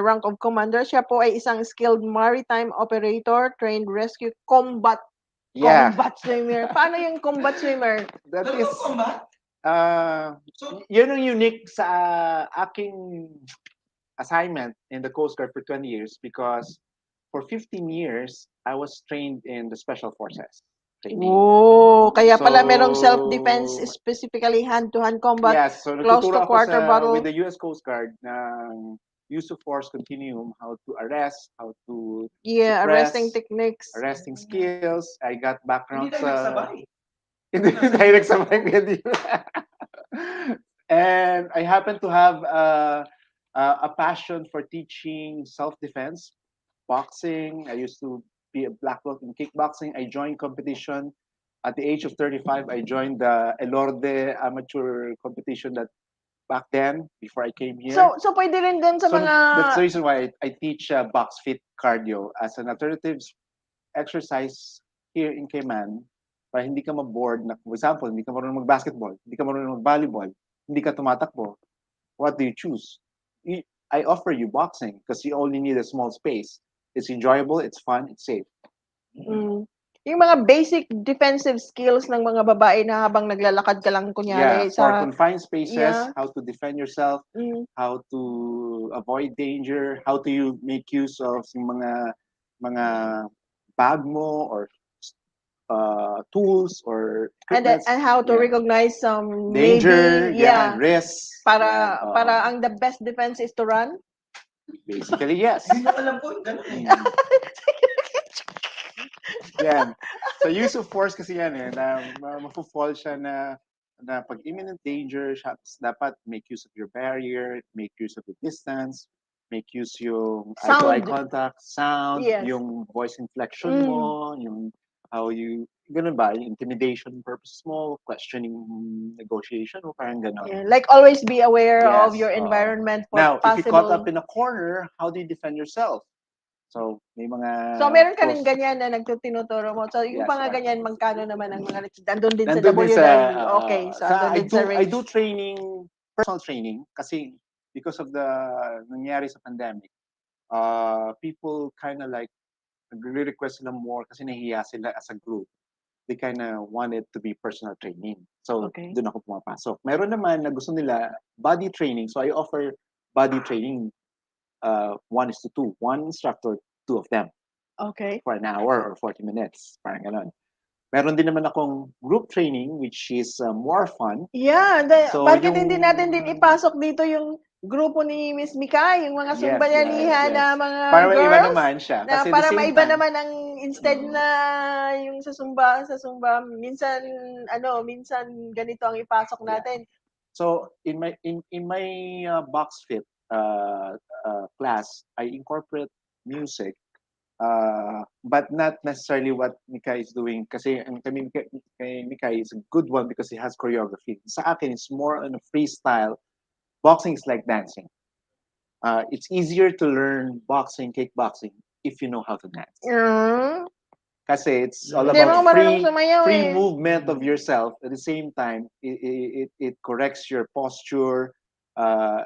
rank of commander, siya po ay isang skilled maritime operator, trained rescue Yeah, combat swimmer. Paano yung combat swimmer? that Talagang is, combat? So, yun ang unique sa aking assignment in the Coast Guard for 20 years because for 15 years, I was trained in the Special Forces training. Oh, kaya pala merong self-defense, So, specifically hand-to-hand combat, yes, so close nagtuturo to ako quarter with battle. the US Coast Guard ng use of force continuum, how to arrest, how to Yeah, arresting suppress, techniques. arresting skills. I got hindi background tayo nagsabay. hindi tayo nagsabay with you. And I happen to have a passion for teaching self-defense, boxing. I used to be a black belt in kickboxing. I joined competition at the age of 35. I joined the Elorde amateur competition that back then before I came here. So pwede rin dun sa So mga that's the reason why I teach box fit cardio as an alternative exercise here in Cayman para hindi ka ma-board na, for example, hindi ka marunong mag-basketball, hindi ka marunong mag-volleyball, hindi ka tumatakbo. What do you choose? I offer you boxing because you only need a small space. It's enjoyable, it's fun, it's safe. mm, yung mga basic defensive skills ng mga babae na habang naglalakad ka lang Yeah, kunyari for sa confined spaces, yeah. how to defend yourself, Mm. how to avoid danger, how do you make use of yung mga bag mo or tools or And equipments. how to Yeah. recognize some Danger, maybe yeah, risks. para Yan, para ang the best defense is to run. basically, yes. Hindi na alam ko, ganun eh. Mm. Yan. So use of force kasi yan eh, na mafo-fall siya na pag imminent danger, dapat make use of your barrier, make use of the distance, make use yung eye-to-eye Sound. contact, sound, Yes. yung voice inflection mo, yung how you, ganun ba, yung intimidation purposes mo, questioning negotiation mo, parang ganun. Yeah, like always be aware of Yes, your oo. environment for Now, if you caught possible. up in a corner, how do you defend yourself? So, may mga... So meron ka rin pros- ganyan na tinuturo mo. So yung Yes, mga right. ganyan, magkano naman ang mga nandun din sa Nandun din W9. sa, Okay, so sa andun din sa I range. do training, personal training, kasi because of the nangyari sa pandemic, people kind of like nagre-request sila more kasi nahihiya sila as a group. They kind of want it to be personal training. So, Okay. doon ako pumapasok. Meron naman na gusto nila body training. So, I offer body training 1:2. One instructor, two of them Okay. for an hour or 40 minutes. Parang ganun. Meron din naman akong group training which is more fun. Yeah, So, bakit yung- hindi natin din ipasok dito yung grupo ni Miss Micai, yung mga Zumbayanihan na mga Para maiba girls? naman siya. Na Kasi para the same maiba time, naman ang instead na yung sa Zumba, minsan ganito ang ipasok natin. So in my box fit class, I incorporate music, but not necessarily what Micai is doing. Kasi ang kay Micai is a good one because he has choreography. Sa akin, it's more on a freestyle. Boxing is like dancing. It's easier to learn boxing, kickboxing, if you know how to dance. Mm. Kasi it's all Hindi mo about marunong sumayaw free eh. movement of yourself. At the same time, it corrects your posture,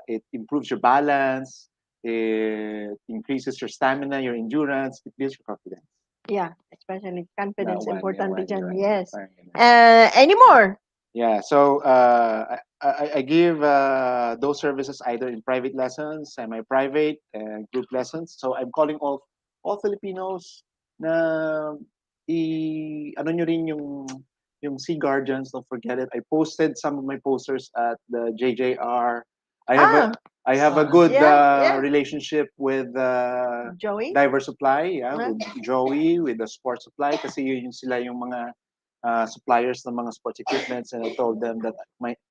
it improves your balance, it increases your stamina, your endurance, it builds your confidence. Yeah, especially confidence, That one, importante yeah, dyan. right. Yes. Parang ganun. Any more? Yeah, so I give those services either in private lessons, semi-private, group lessons. So I'm calling all all Filipinos na ano nyo rin yung Sea Guardians, don't forget it. I posted some of my posters at the JJR. I have a good yeah. relationship with Joey? Diver Supply, Yeah. with Joey, with the Sports Supply, kasi yun sila yung mga suppliers ng mga sports equipments, and I told them that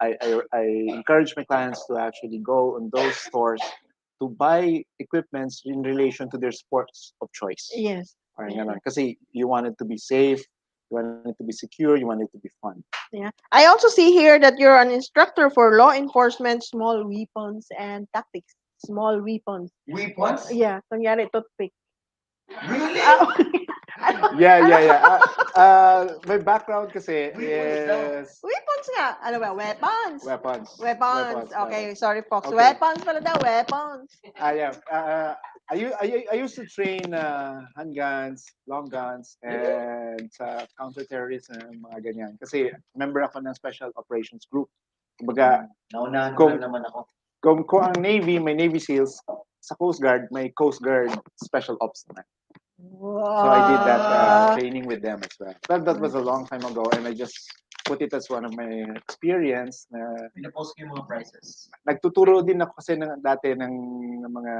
I encourage my clients to actually go on those stores to buy equipments in relation to their sports of choice. Yes. Parang ganun. Kasi you want it to be safe, you want it to be secure, you want it to be fun. Yeah. I also see here that you're an instructor for law enforcement, small weapons, and tactics. Small weapons. Weapons? Yeah. Kunyari, toothpick. Really? Yeah. My background kasi is Weapons nga. Ano ba? Weapons. weapons. Okay, sorry, folks. Okay. Weapons pala daw. Weapons. Yeah. I used to train handguns, long guns, and counter-terrorism, mga ganyan. Kasi member ako ng Special Operations Group. Kumbaga, Naunahan Kung- na naman ako. kung ang Navy, may Navy SEALs. Sa Coast Guard, may Coast Guard Special Ops naman. Wow. So I did that training with them as well. That was a long time ago, and I just put it as one of my experience na Pinapost ko yung mga prices. nagtuturo din ako kasi dati ng mga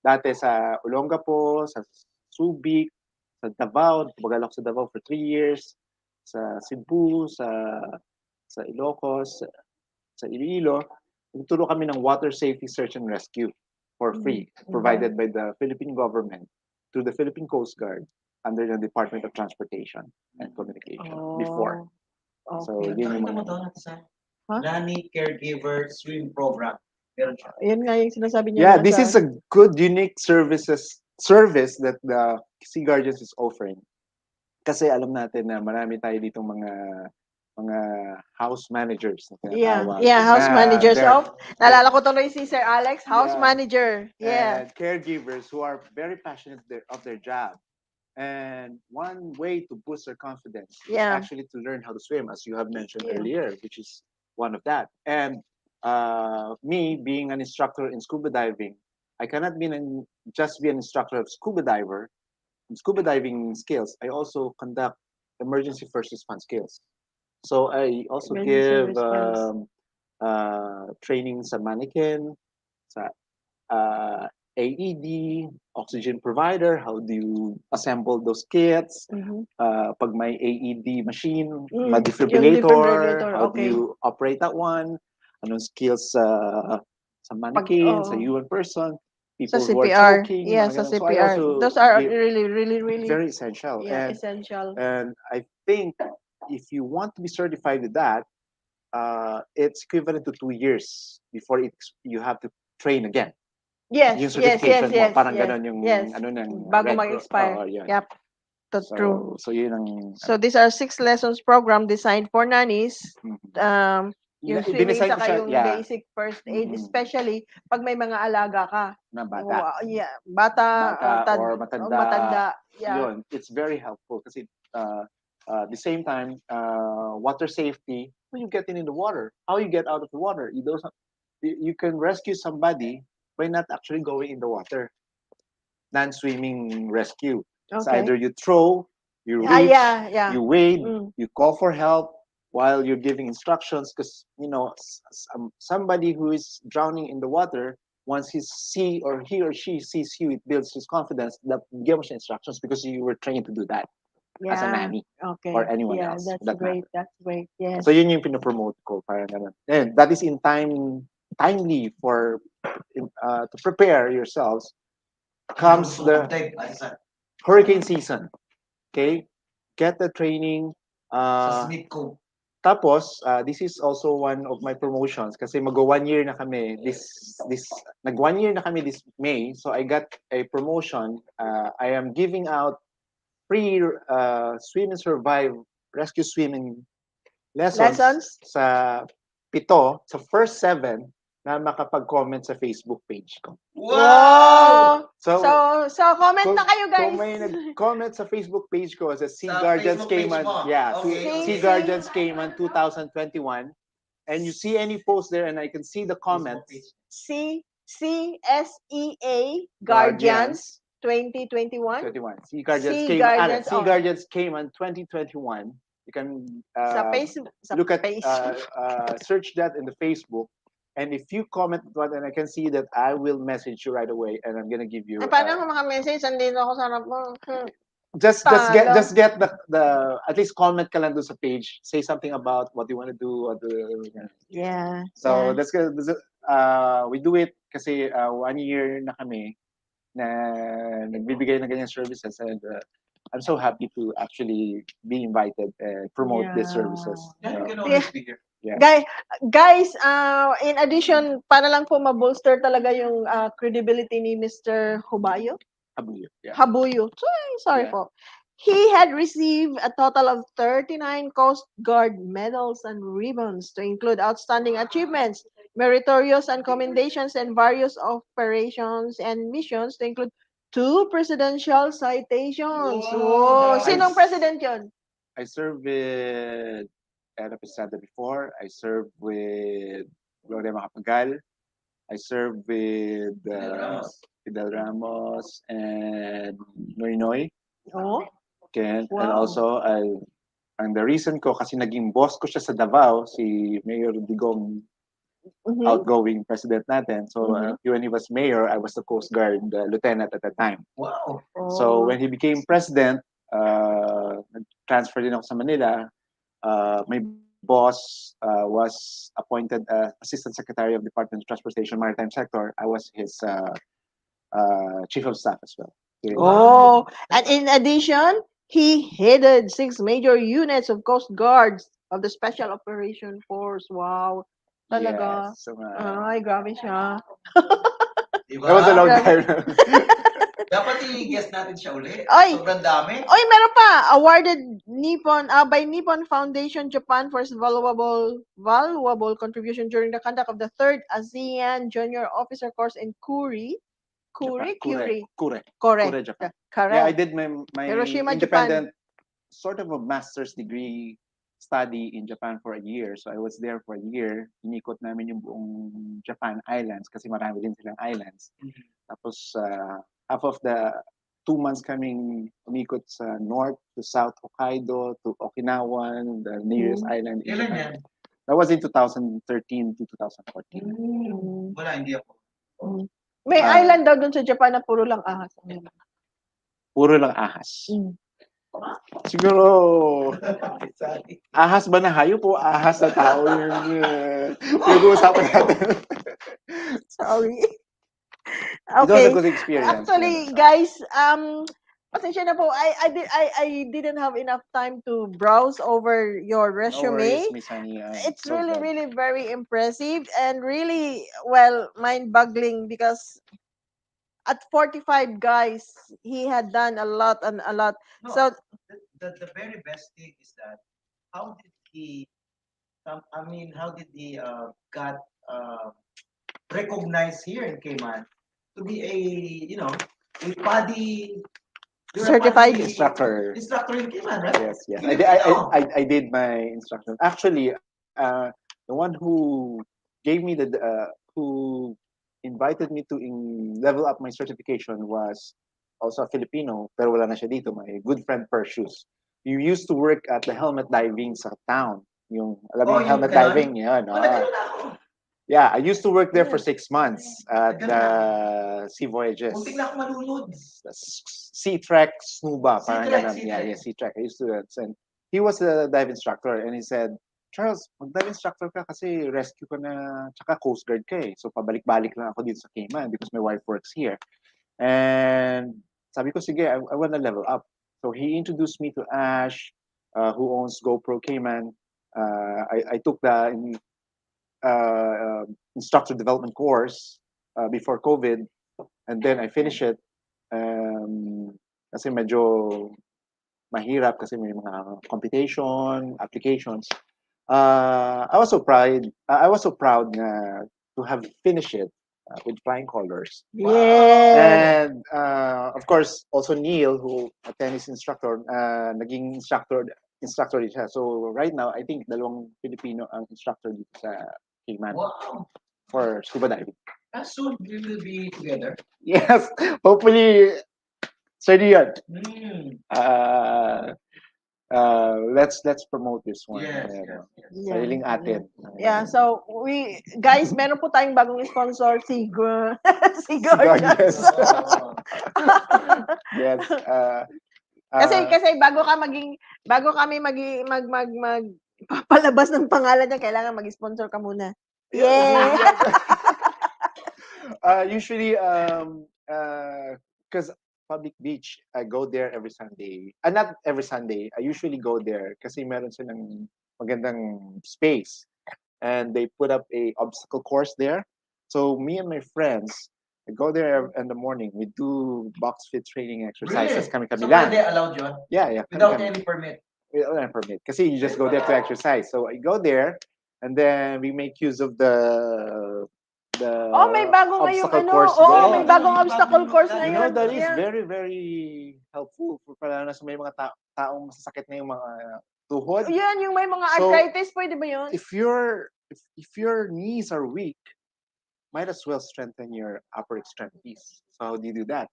dati sa Olongapo, sa Subic, sa Davao, tumagal ako sa Davao for 3 years, sa Cebu, sa Ilocos, sa Iloilo. Nagtuturo kami ng water safety search and rescue for free, provided by the Philippine government through the Philippine Coast Guard under the Department of Transportation and Communication before. So, Okay. yun yung Nakita mo mga... to, sa Huh? Nanny Caregiver Swim Program. Meron siya. Yun nga yung sinasabi niya. Yeah, na this sa- is a good, unique service that the Sea Guardians is offering. Kasi alam natin na marami tayo dito mga house managers na tinatawag. house na managers. they're- Naalala ko tuloy si Sir Alex, house Yeah. manager. Yeah. and caregivers who are very passionate of their job. And one way to boost their confidence is Yeah. actually to learn how to swim, as you have mentioned Yeah. earlier, which is one of that. And me being an instructor in scuba diving, I cannot just be an instructor of scuba diving skills. I also conduct emergency first response skills. So I also Emergency give response. training sa mannequin, sa AED, oxygen provider, how do you assemble those kits, Mhm. pag may AED machine, Yung defibrillator, defibrillator, how do okay. you operate that one, anong skills sa mannequin, sa oh. human person, Sa people who are CPR. choking, Yeah, mga sa ganun. So I CPR. also Those are give- really very essential. essential. And I think if you want to be certified with that, it's equivalent to 2 years before you have to train again. Yes, Yung yes, certification mo, yes, parang yes, ganon yung yes. ano ng Bago Red Cross. mag-expire. Oo, yun. Yep. That's true. So yun ang So these are 6 lessons program designed for nannies. Yung swimming Dinesign ko saka siya, yung yeah, basic first aid, Mhm. especially pag may mga alaga ka. na bata. Bata, Or matanda. matanda. Yeah. Yun, it's very helpful kasi the same time, water safety, when you get in the water, how you get out of the water, you can rescue somebody by not actually going in the water. Non-swimming rescue. It's Okay. either you throw, you reach, Yeah. you wade, Mm. you call for help while you're giving instructions, because somebody who is drowning in the water, once he or she sees you, it builds his confidence that give us instructions because you were trained to do that as a nanny Okay. or anyone Yeah, else. that's for that great. matter. That's great. Yes. So yun yung pinopromote ko, parang ganun. And that is timely for to prepare yourselves comes the hurricane season. Okay? Get the training. Sa Smith Cove. Tapos, this is also one of my promotions kasi mag-1 year na kami nag-1 year na kami this May, so I got a promotion. I am giving out free swim and survive rescue swimming lessons sa first 7 na makapag-comment sa Facebook page ko. Wow! So comment Kung- na kayo, guys. Kung may nag-comment sa Facebook page ko sa Sea Sa Guardians Facebook page Cayman, mo. yeah, Okay. Sea Guardians Cayman 2021, and you see any post there and I can see the comments, CSEA Guardians 2021. 21. Sea Guardians Sea Cayman. Guardians, Sea oh. Guardians Cayman 2021. You can Sa look at Facebook. search that in the Facebook. And if you comment what, and I can see that, I will message you right away, and I'm gonna give you Ay, paano ako maka-message? Andito ako sa harap mo. just Talo. get the at least comment ka lang dun sa page. Say something about what you want to do. Yeah. So yeah. that's good. We do it kasi 1 year na kami na nagbibigay ng ganyan services, and I'm so happy to actually be invited and promote these services. Yeah, you can So, always be here. yeah. Guys, in addition, para lang po ma-bolster talaga yung credibility ni Mr. Hubayo. Habuyo. Yeah. Habuyo. Sorry Yeah. po. He had received a total of 39 Coast Guard medals and ribbons to include outstanding achievements, meritorious and commendations, and various operations and missions to include 2 presidential citations. Wow, Wow. Sinong nice. president yun? I served with Era Pisada before. I served with Gloria Macapagal. I served with Ramos. Fidel Ramos and Noy Noy. Oh. And Wow. also, ang the reason ko, kasi naging boss ko siya sa Davao, si Mayor Digong, Mhm. outgoing president natin. So Mhm. when he was mayor, I was the Coast Guard lieutenant at the time. Wow. So Oh. when he became president, transferred din ako sa Manila. My boss was appointed Assistant Secretary of Department of Transportation, Maritime Sector. I was his Chief of Staff as well. Okay. Oh, and in addition, he headed 6 major units of Coast Guards of the Special Operation Force. Wow. Talaga. Yes. So, Ay, grabe siya. Diba? that was a long Grabe. time. Dapat i-guess natin siya uli. Oy! Sobrang dami. Oy, meron pa. Awarded by Nippon Foundation Japan for his valuable contribution during the conduct of the 3rd ASEAN Junior Officer Course in Kure, Japan. Kure. Kure, Correct. Japan. Correct. Yeah, I did my Hiroshima, independent sort of a master's degree study in Japan for a year. So I was there for a year. Inikot namin yung buong Japan Islands kasi marami din silang islands. Tapos half of the 2 months kaming umikot sa north to south Hokkaido to Okinawa, the nearest island in Kailan yan? Japan. That was in 2013 to 2014. Wala, hindi ako. May Ah. island daw dun sa Japan na puro lang ahas. Puro lang ahas. Mm. Siguro, Sorry. ahas ba na hayop o ahas na tao yung pinag-uusapan natin? Sorry. It was a Okay. good experience. Actually, guys, pasensya na po. I didn't have enough time to browse over your No resume. worries, Miss Honey. It's So really, glad. really very impressive and really, well, mind-boggling because at 45, guys, he had done a lot and a lot. No, So, the very best thing is that how did he how did he got recognized here in Cayman to be a PADI you're a Certified PADI Instructor. in Cayman, right? Yes, yes. Filipino. I did my instruction. Actually, the one who gave me who invited me to level up my certification was also a Filipino, pero wala na siya dito. My good friend Percius. You used to work at the helmet diving sa town. Yung, alam mo Oh, yung yung helmet ganon? diving? Yan. Oh, nagkaroon na ako. Yeah, I used to work there for 6 months at Nagkaroon Sea Voyages. Muntik na ako malunod. Sea Trek, scuba, Sea parang Trek, ganun. Sea Yeah, Trek. yeah, Sea Trek. I used to do that. And he was a dive instructor and he said, Charles, mag-dive instructor ka kasi rescue ka na, tsaka Coast Guard ka eh. So pabalik-balik lang ako dito sa Cayman because my wife works here. And sabi ko, sige, I want to level up. So he introduced me to Ash, who owns GoPro Cayman. I took the instructor development course before COVID, and then I finished it. Kasi medyo mahirap kasi may mga computation, applications. I was so proud. I was so proud to have finished it with flying colors. yeah. And of course, also Neil, who a tennis instructor, naging instructor din siya. So right now, I think dalawang Filipino ang instructor dito sa Cayman Wow. for scuba diving. Soon we will be together. Yes, hopefully Sorry yun. Mm. Let's promote this one. Yes, Ayan, yes, yes. Yeah. Sariling atin. Yeah, so guys, meron po tayong bagong sponsor, si si Si Guardians. Guardians. Oh. Yes. Kasi bago kami papalabas ng pangalan niya, kailangan mag-sponsor ka muna. Yeah. Usually, because public beach, I go there every Sunday. Not every Sunday. I usually go there kasi meron silang magandang space. And they put up a obstacle course there. So me and my friends, I go there in the morning. We do box fit training exercises. Really? Kami So lang. pwede allowed yun? Yeah. Without kami. any permit? Without any permit. Kasi you just go there to exercise. So I go there, and then we make use of the Oh, may bago ngayong obstacle ano. course Oo, there. may bagong obstacle course You know, ngayon. that is Yeah. very, very helpful for pala na sa may mga taong masasakit na yung mga tuhod. Yan, yung may mga So, arthritis, pwede ba yun? If your knees are weak, might as well strengthen your upper extremities. So how do you do that?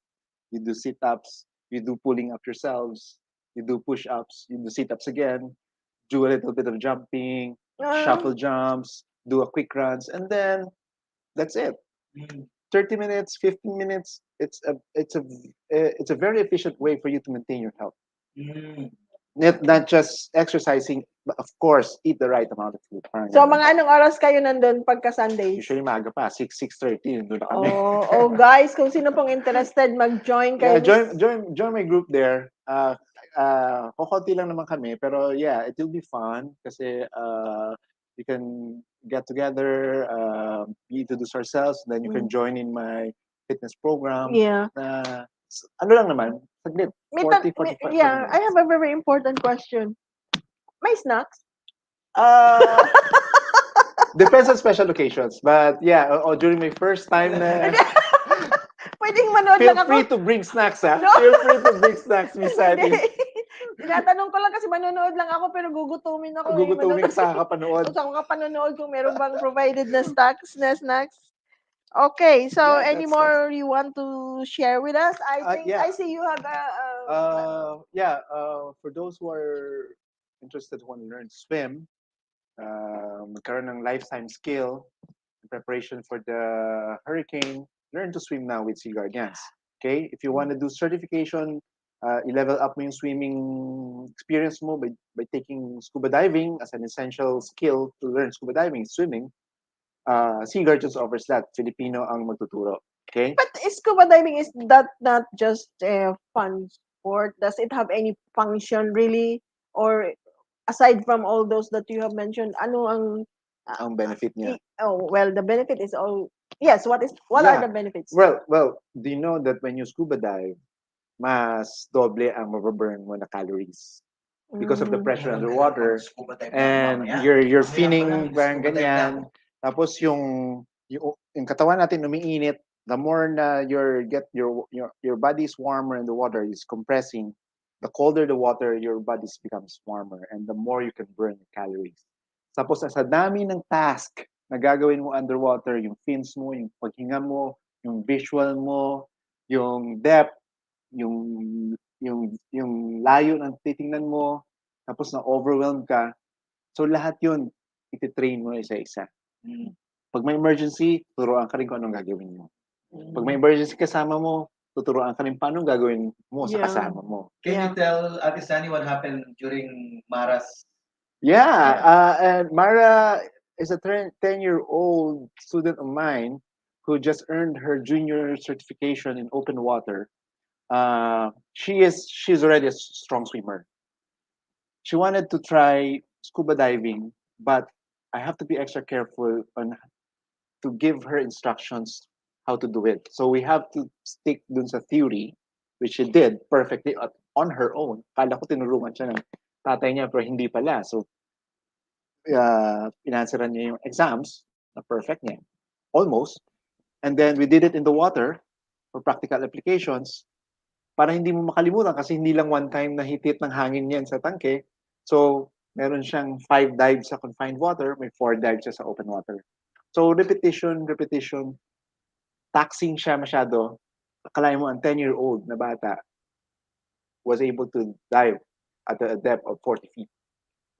You do sit-ups, you do pulling up yourselves, you do push-ups, you do sit-ups again, do a little bit of jumping, shuffle jumps, do a quick runs, and then that's it. Mm. 30 minutes, 15 minutes. It's a very efficient way for you to maintain your health. Mm. Not just exercising, but of course, eat the right amount of food. Parang So, ganun. mga anong oras kayo nandun pagka Sundays? Usually maaga pa, 6:30, nandun na kami. Oh, guys, kung sino pong interested, mag-join kayo. Yeah, join my group there. Kukunti lang naman kami, pero yeah, it will be fun kasi you can get together, we introduce ourselves, then you can join in my fitness program. Yeah. Ano lang naman, saglit, 45 Yeah, I minutes. have a very important question. May snacks? Depends on special occasions, but yeah, during my first time na Pwedeng manood feel lang ako. free to bring snacks, ha? No. Feel free to bring snacks, Miss Hindi. Sally. Tinatanong ko lang kasi manonood lang ako pero gugutumin ako. Gugutumin ka sa kakapanood. Sa kakapanood kung meron bang provided na snacks. Okay, so Yeah, any that's- more you want to share with us? I think yeah. I see you have For those who are interested who want to learn to swim, magkaroon ng lifetime skill in preparation for the hurricane, learn to swim now with Sea Guardians. Okay? If you want to do certification, i-level up mo yung swimming experience mo by taking scuba diving as an essential skill to learn scuba diving, swimming. Sea Guardians offers that. Filipino ang magtuturo. Okay? But scuba diving is that not just a fun sport? Does it have any function really? Or aside from all those that you have mentioned, ano Ang benefit niya. the benefit is all. Yes, what are the benefits? Well, do you know that when you scuba dive, mas doble ang mababurn mo na calories because of the pressure underwater, Scuba dive and mamaya. you're Mamaya feeling pa lang, parang scuba dive ganyan. na Tapos yung katawan natin umiinit, the more na your body is warmer and the water is compressing, the colder the water, your body becomes warmer and the more you can burn calories. Tapos sa dami ng task na gagawin mo underwater, yung fins mo, yung paghinga mo, yung visual mo, yung depth, yung layo ng titingnan mo, tapos na-overwhelmed ka. So lahat yun, iti-train mo isa-isa. Pag may emergency, turuan ka rin kung anong gagawin mo. Pag may emergency kasama mo, tuturuan ka rin paano gagawin mo sa kasama mo. Can you tell Ate Sani what happened during Mara's? Yeah, and Mara is a 10-year-old student of mine who just earned her junior certification in open water. She's already a strong swimmer. She wanted to try scuba diving, but I have to be extra careful on to give her instructions how to do it. So we have to stick dun sa theory, which she did perfectly on her own. Kala ko tinulungan siya ng tatay niya, pero hindi pala. So inansweran niya yung exams na perfect niya. Almost. And then we did it in the water for practical applications para hindi mo makalimutan kasi hindi lang one time na hitit ng hangin yan sa tangke. So, meron siyang 5 dives sa confined water, may 4 dives siya sa open water. So, repetition, taxing siya masyado. Akalain mo, ang 10-year-old na bata, was able to dive at a depth of 40 feet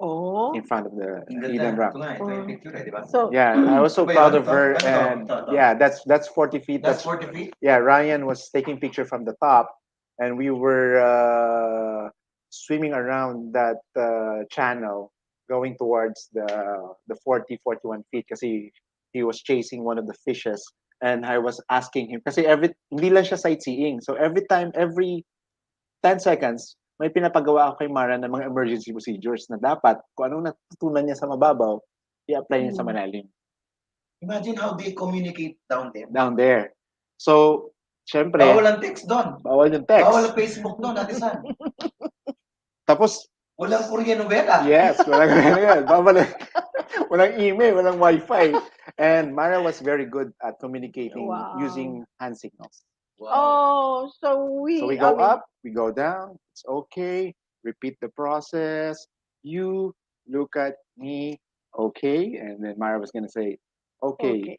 Oh. in front of the In the hidden time, rock. ito nga, ito yung picture eh, di ba? So, Yeah, I was so Ano ba proud yun? of her, Ano to? and Ito. yeah, that's 40 feet. That's 40 feet? Yeah, Ryan was taking picture from the top, and we were swimming around that channel, going towards the 40, 41 feet, kasi he was chasing one of the fishes, and I was asking him kasi hindi lang siya sightseeing. So every 10 seconds, may pinapagawa ako kay Mara ng mga emergency procedures na dapat kung anong natutunan niya sa mababaw, i-apply niya sa malalim. Imagine how they communicate down there. Down there. So, syempre, Bawal ang text doon. bawal yung text. Bawal ang Facebook doon, Ate San. Tapos, Walang Korean novela. yes, walang email, walang wifi. And Mara was very good at communicating Wow. using hand signals. oh, so So we go up, we go down, it's okay, repeat the process. You look at me, okay? And then Mara was gonna say, okay.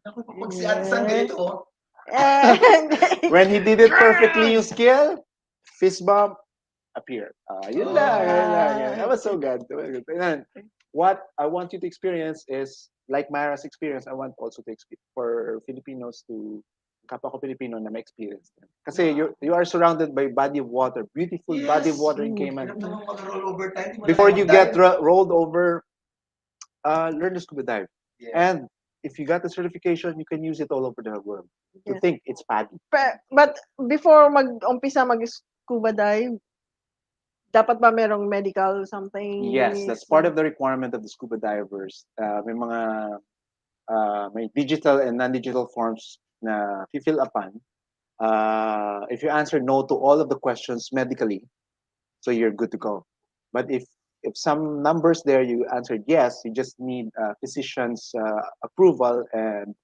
Naku, pag si Ate San ganito, oh. And When he did it perfectly, yung skill, fist bump, appeared. Yun lang, yun lang. Yeah. That was so good. And what I want you to experience is, like Mara's experience, I want also to experience for Filipinos to, kapwa ko Filipino na ma-experience them. Kasi you are surrounded by body of water, beautiful Yes. body of water in Cayman. Hirap naman mag-roll over time. Di mo Before na you mag-dive. get rolled over, learn to scuba dive. Yeah. And if you got the certification, you can use it all over the world. You Yes. think it's paddy. but before mag-umpisa mag-scuba dive, dapat ba merong medical something? Yes, that's part of the requirement of the scuba divers. May digital and non-digital forms na fill upon. If you answer no to all of the questions medically, so you're good to go. But if some numbers there you answered yes, you just need physician's approval and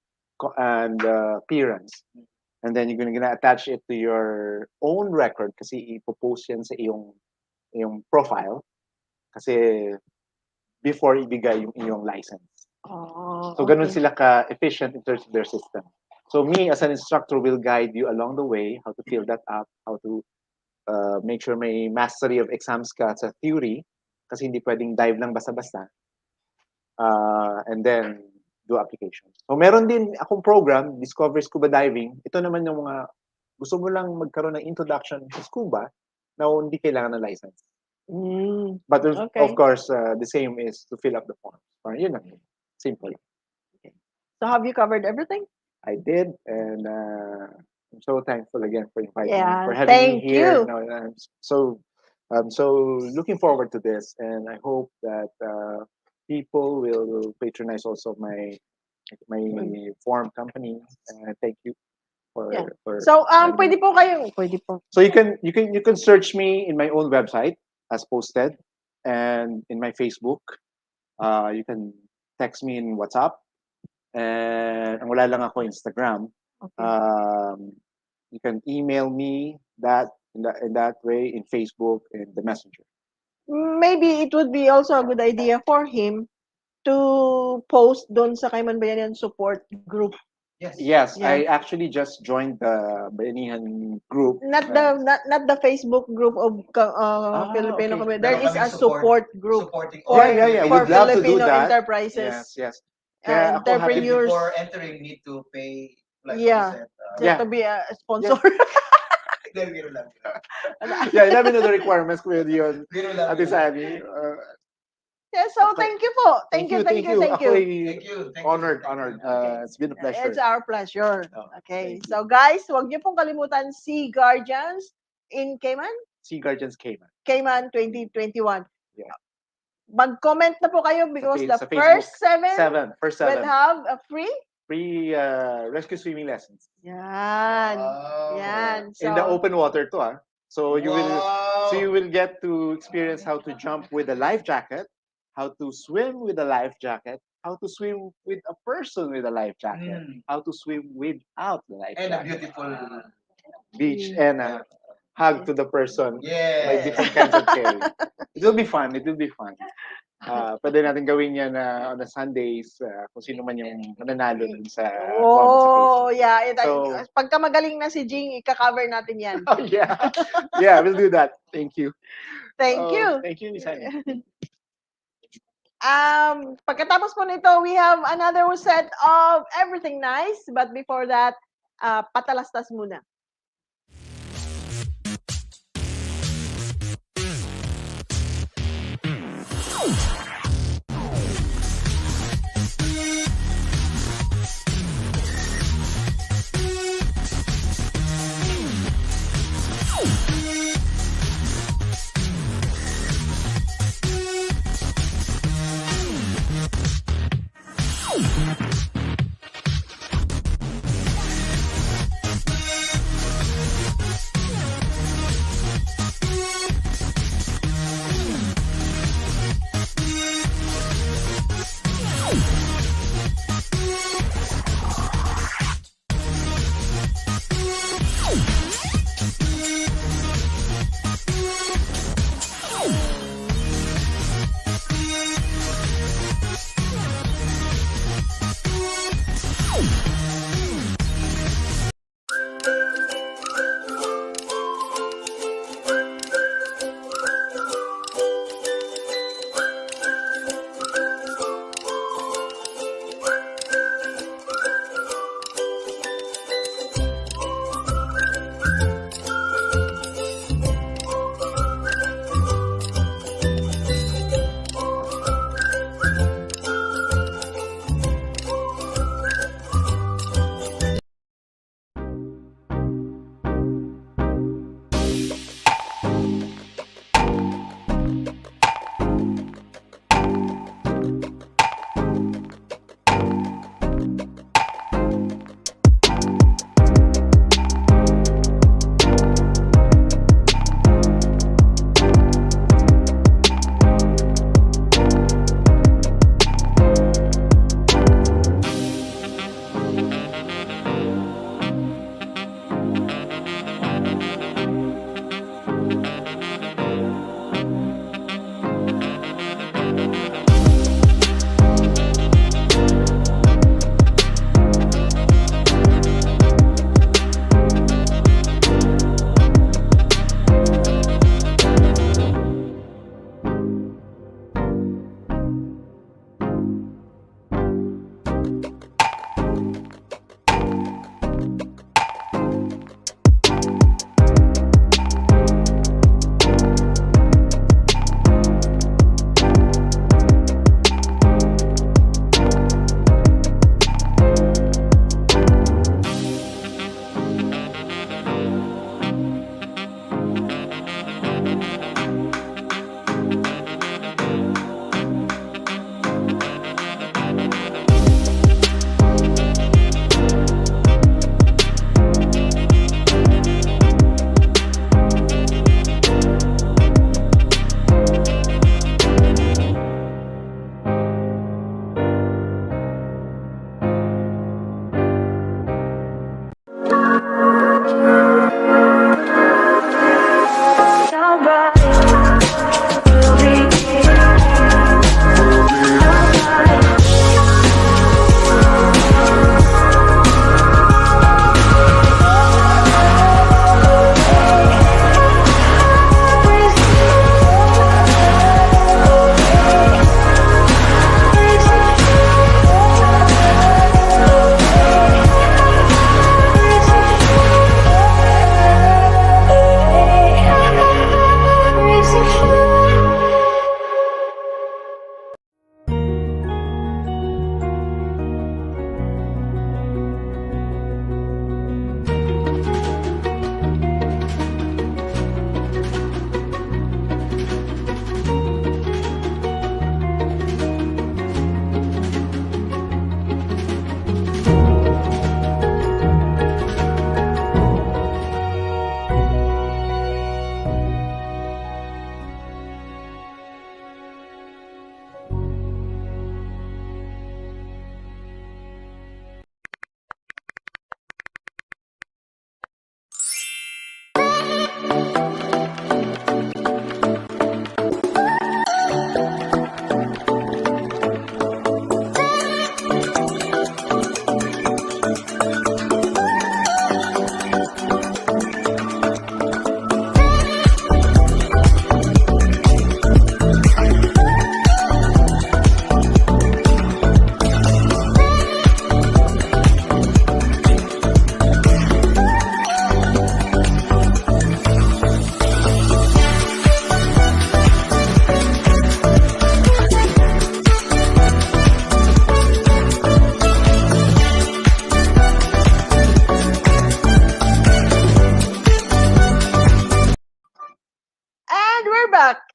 appearance. And then you're gonna attach it to your own record kasi ipopost yan sa iyong profile kasi before ibigay yung iyong license. Oh, So ganun sila ka-efficient in terms of their system. So me as an instructor will guide you along the way how to fill that up, how to make sure may mastery of exams ka sa theory kasi hindi pwedeng dive lang basta-basta. And then do applications. So meron din akong program, Discover Scuba Diving. Ito naman yung mga gusto mo lang magkaroon ng introduction sa scuba na hindi kailangan ng license. But okay. of course, the same is to fill up the form. Yun lang. Simple. So have you covered everything? I did, and I'm so thankful again for inviting Yeah, me, for having thank me here. you. No, I'm so looking forward to this, and I hope that people will patronize also my form company. And thank you for Yeah. for. So having me. pwede po. So you can search me in my own website as posted, and in my Facebook. You can text me in WhatsApp, and wala lang ako Instagram. Okay. You can email me in that way in Facebook and the Messenger. Maybe it would be also a good idea for him to post doon sa Cayman Bayanihan support group. Yes, Yeah. I actually just joined the Bayanihan group. Not the Facebook group of Filipino okay. community. There Meron is a kaming support group supporting for, Yeah. for We'd love to do Filipino that. enterprises. Yes. Kaya ako happy Entrepreneurs. Before entering, need to pay, like Yeah. you said. Just to be a sponsor. Biro lang. Yeah, let me know the requirements ko yun. Biro lang. Ate Sally. Yeah, so thank you po. Thank you. Ako Thank you. honored. Okay. It's been a pleasure. It's our pleasure. Oh, Okay. thank you. So guys, huwag niyo pong kalimutan si Guardians in Cayman. See Guardians Cayman. Cayman 2021. Yeah. Mag-comment na po kayo because the sa first Facebook. First will seven. have a free. Free rescue swimming lessons. Yan. Wow. Yan. In the So, open water too. So you will get to experience how to jump with a life jacket, how to swim with a life jacket, how to swim with a person with a life jacket, how to swim without the life And a jacket. beautiful Beach and a hug to the person. Yeah. Like different kinds of care. It will be fun. Pwede natin gawin yan on the Sundays kung sino man yung mananalo dun sa comments sa Oh, Facebook. yeah. So- Pagka magaling na si Jing, ika-cover natin yan. Oh, yeah. Yeah, we'll do that. Thank you. Thank you. Thank you, Miss Annie. Pagkatapos po nito, we have another set of everything nice. But before that, patalastas muna.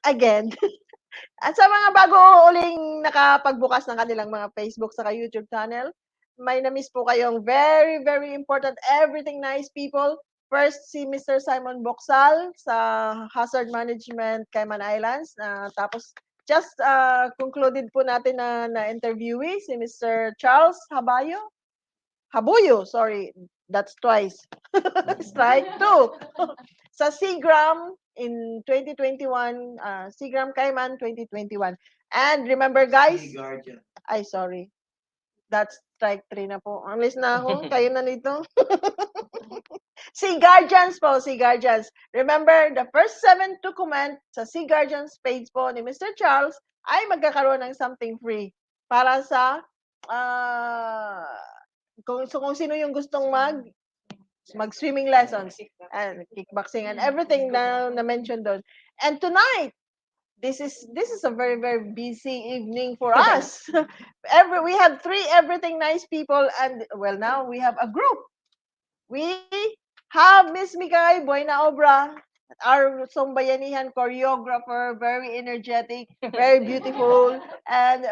again. At sa mga bago uling nakapagbukas ng kanilang mga Facebook saka YouTube channel, may na-miss po kayong very, very important everything nice people. First, si Mr. Simon Boxall sa Hazard Management Cayman Islands. Tapos, just concluded po natin na interviewee si Mr. Charles Habuyo, sorry, that's twice. Strike two. Sa Seagram in 2021, Seagram Cayman 2021. And remember guys, Guardian. ay sorry, that's strike 3 na po. Alis na ako, kayo na nito. Sea Guardians po, Sea Guardians. Remember, the first 7 to comment sa Sea Guardians page po ni Mr. Charles ay magkakaroon ng something free para sa kung sino yung gustong mag-swimming lessons and kickboxing and everything na mention doon. And tonight, this is a very, very busy evening for us. We have 3 everything nice people, and well, now we have a group. We have Miss Micai Buenaobra, our Zumbayanihan choreographer, very energetic, very beautiful, and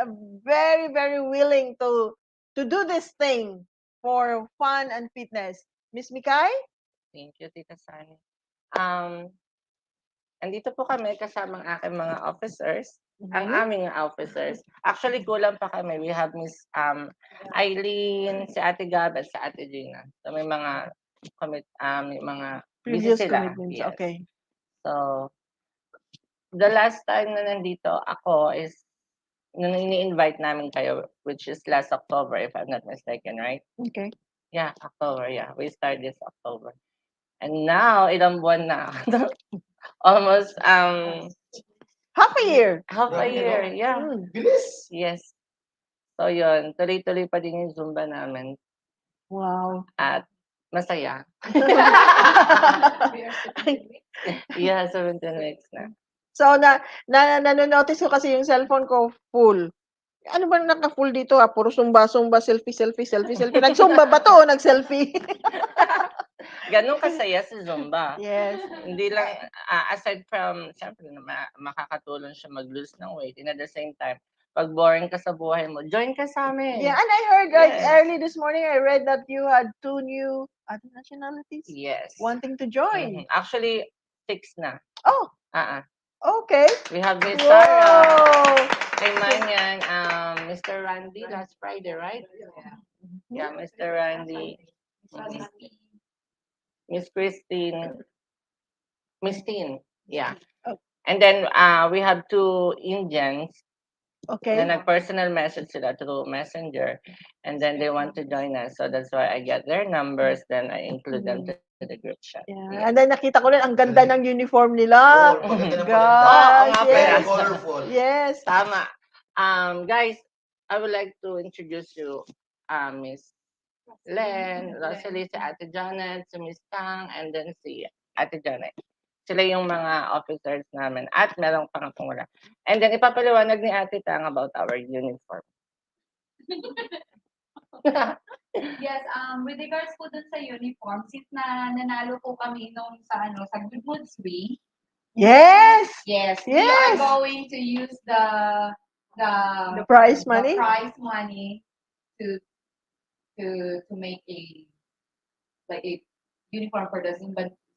very, very willing to do this thing for fun and fitness. Miss Micai? Thank you, Tita Sani. Andito po kami kasamang aking mga officers, ang aming officers. Actually, kulang pa kami. We have Miss Eileen, si Ate Gab, at si Ate Gina. So, may mga busy Previous sila. commitments, Yes. okay. So, the last time na nandito ako is nung ini-invite namin kayo, which is last October, if I'm not mistaken, right? Okay. Yeah, October, yeah. We started this October. And now, ilang buwan na. Almost Half a year. half a year, yeah. Bilis! Yes. So yun, tuloy-tuloy pa din yung Zumba namin Wow. at masaya. Yeah, 17 weeks na. So, nanonotice ko kasi yung cellphone ko full. Ano ba naka-full dito Puro sumba, selfie. Nag-zumba ba to o nag-selfie? Ganun kasaya si Zumba. Yes. Hindi lang, aside from, syempre, makakatulong siya mag-lose ng weight. And at the same time, pag boring ka sa buhay mo, join ka sa amin. Yeah, and I heard like Yes. early this morning, I read that you had 2 new other nationalities Yes. wanting to join. Actually, 6 na. Oh, okay. We have Miss Sarah, Wow. Cayman, Mr. Randy last Friday, right? Yeah, Mr. Randy. Miss Christine. Miss Teen. Yeah. Oh. And then we have 2 Indians. Okay. Then nag-personal message sila through Messenger. And then they want to join us. So that's why I get their numbers. Then I include them to the group chat. Yeah. And then nakita ko rin ang ganda ng uniform nila. Oh, maganda na Gosh, nga yes. pala. Colorful. Yes. Tama. Guys, I would like to introduce you Miss Len, Rosalie, si Ate Janet, si Miss Tang, and then si Ate Janet. Sila yung mga officers namin. At merong pangapungula. And then ipapaliwanag ni Ate Tang about our uniform. Yes, with regards po dun sa uniform, since nanalo po kami nung sa Good Mood Swing, Yes. yes, we are Yes. going to use the prize money? the prize money to make a uniform for the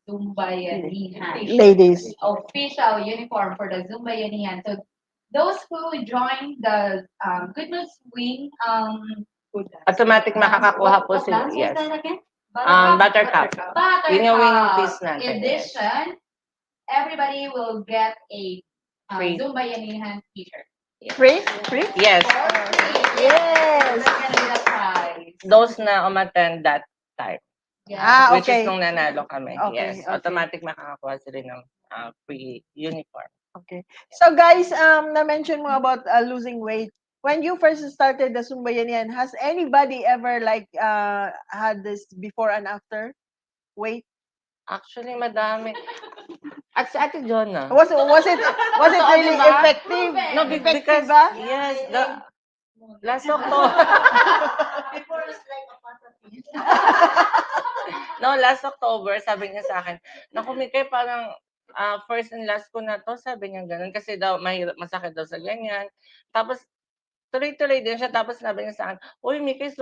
Zumbayanihan. Ladies. Official uniform for the Zumbayanihan. So those who join the Good Mood Swing Automatic makakakuha po sila. What's Yes. that again? Buttercup. Yun yung winning piece natin. Edition. Everybody will get a Free. Zumbayanihan t-shirt. Free? Free? Yes. Yes. That's gonna be the prize. Those na umattend that time. Yeah. Which okay. is nung nanalo kami. Okay, Yes. okay. Automatic makakakuha sila ng free uniform. Okay. So guys, na-mention mo about losing weight. When you first started the Zumbayanihan, has anybody ever had this before and after weight? Actually, madami. At si Ate Jonah. Was it really diba? effective? No, Effective because, ba? yes, last October. Before it's like a No, last October, sabi niya sa akin, naku, Micai, parang first and last ko na 'to, sabi niya gano'n. Kasi daw masakit daw sa ganyan. Tapos tuloy-tuloy din siya, tapos sabi niya sa'kin, "Uy, Micai,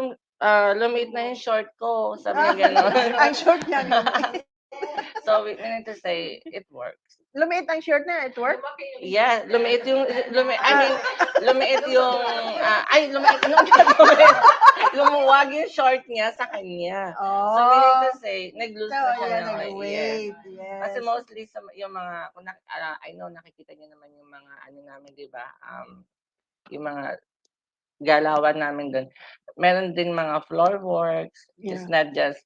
lumiit na yung short ko." Sabi niya gano'n. Ang short niya, lumiit. So, we need to say, it works. Lumiit ang short niya, it work? Yeah, lumiit yung lumiit yung lumuwag yung short niya sa kanya. So, we need to say, nag-lose So, na siya yeah, ng weight. Yes. nag-wait. Yes. Kasi mostly yung mga, I know nakikita niyo naman yung mga ano namin, 'di ba? Yung mga galawan namin doon. Meron din mga floor works. It's not just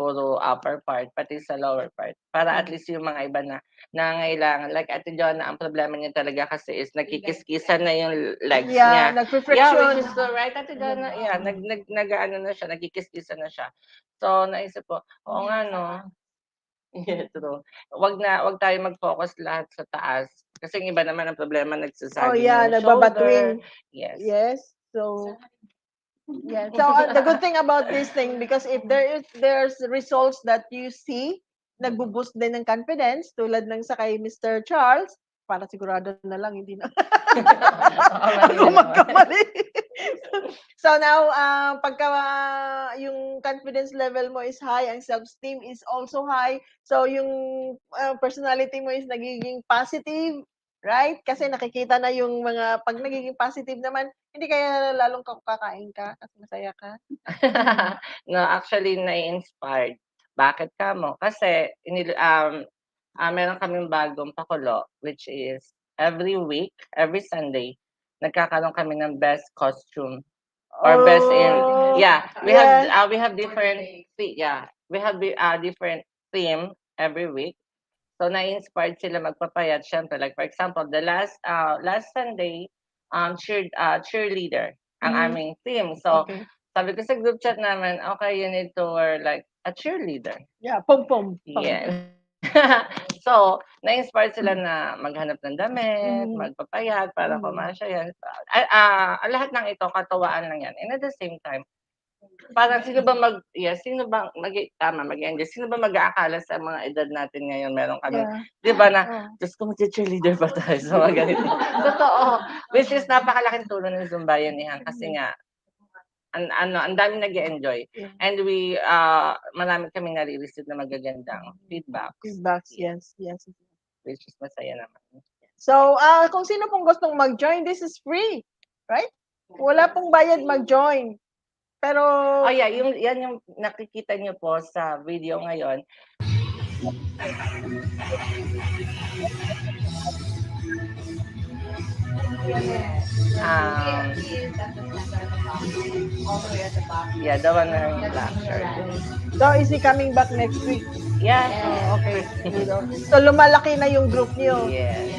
puro upper part, pati sa lower part. Para at least yung mga iba na nangangailangan. Like Ate Jonah, ang problema niya talaga kasi is nagkikiskisan na yung legs Yeah, niya. nagpe-friction. Yeah, which is so right, Ate Jonah. Yeah, nag-ano na siya, nagkikiskisan na siya. So, naisip ko, oo nga, no? Yeah, true. Wag tayo mag-focus lahat sa taas. Kasi yung iba naman ang problema, nagsasaging yeah, yung nagbabatwing. shoulder. Yes. Yes. So, yeah. So, the good thing about this thing, because if there's results that you see, nagbo-boost din ng confidence, tulad ng sa kay Mr. Charles, para sigurado na lang, hindi na. Kung magkamali. So now, pagka yung confidence level mo is high, ang self-esteem is also high, so yung personality mo is nagiging positive, right? Kasi nakikita na yung mga, pag nagiging positive naman, hindi kaya lalong kakain ka kasi masaya ka? No, actually, na-inspired. Bakit ka mo? Kasi, meron kaming bagong pakulo, which is every week, every Sunday, nagkakaroon kami ng best costume or best in, we have different different theme every week. So na-inspired sila magpapayat, syempre, like for example, the last Sunday, cheerleader ang aming theme. So sabi ko sa group chat namin, okay, you need to wear like a cheerleader. Yeah, pom-pom. Yeah. So, na-inspire sila na maghanap ng damit, magpapayat para kumasya yan. Lahat ng ito, katuwaan lang yan. And at the same time, parang sino ba mag-enjoy? Sino ba mag-aakala sa mga edad natin ngayon? Meron kami, di ba na, Diyos ko, mag-cheerleader ba tayo sa mga ganito? Totoo. Which is napakalaking tulong ng Zumbayanihan kasi nga, ang dami nag-enjoy. And marami kaming nare-receive na magagandang feedbacks. Yes. Which is masaya naman. So, kung sino pong gustong mag-join, this is free, right? Wala pong bayad mag-join. Pero, yan yung nakikita niyo po sa video ngayon. Yeah, the one wearing black shirt. So, is he coming back next week? Yeah. Okay. So, lumalaki na yung group niyo. Yes.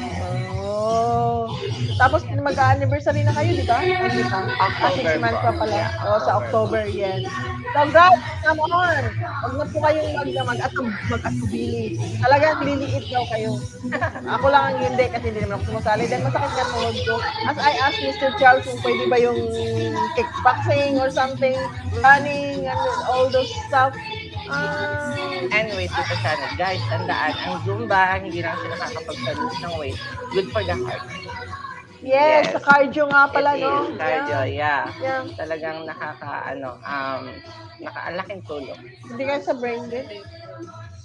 Tapos, mag-anniversary na kayo, di ba? Hindi pa. October 6 months pa pala. Yeah, sa October, yes. So, guys, come on. Huwag na po kayong mag-atubili. Talagang liliit daw kayo. Ako lang ang hindi kasi hindi naman ako sumasali. Then, masakit ka tuhod ko. As I asked Mr. Charles kung pwede ba yung kickboxing or something, running, and all those stuff. Anyway, Tita Janet, guys, tandaan, ang Zumba, hindi lang sila nakakapag-produce ng weight. Good for the heart. Yes, sa cardio nga pala, no? Cardio, yeah. Yeah. Talagang nakalaking tulong. Hindi kayo sa brain din?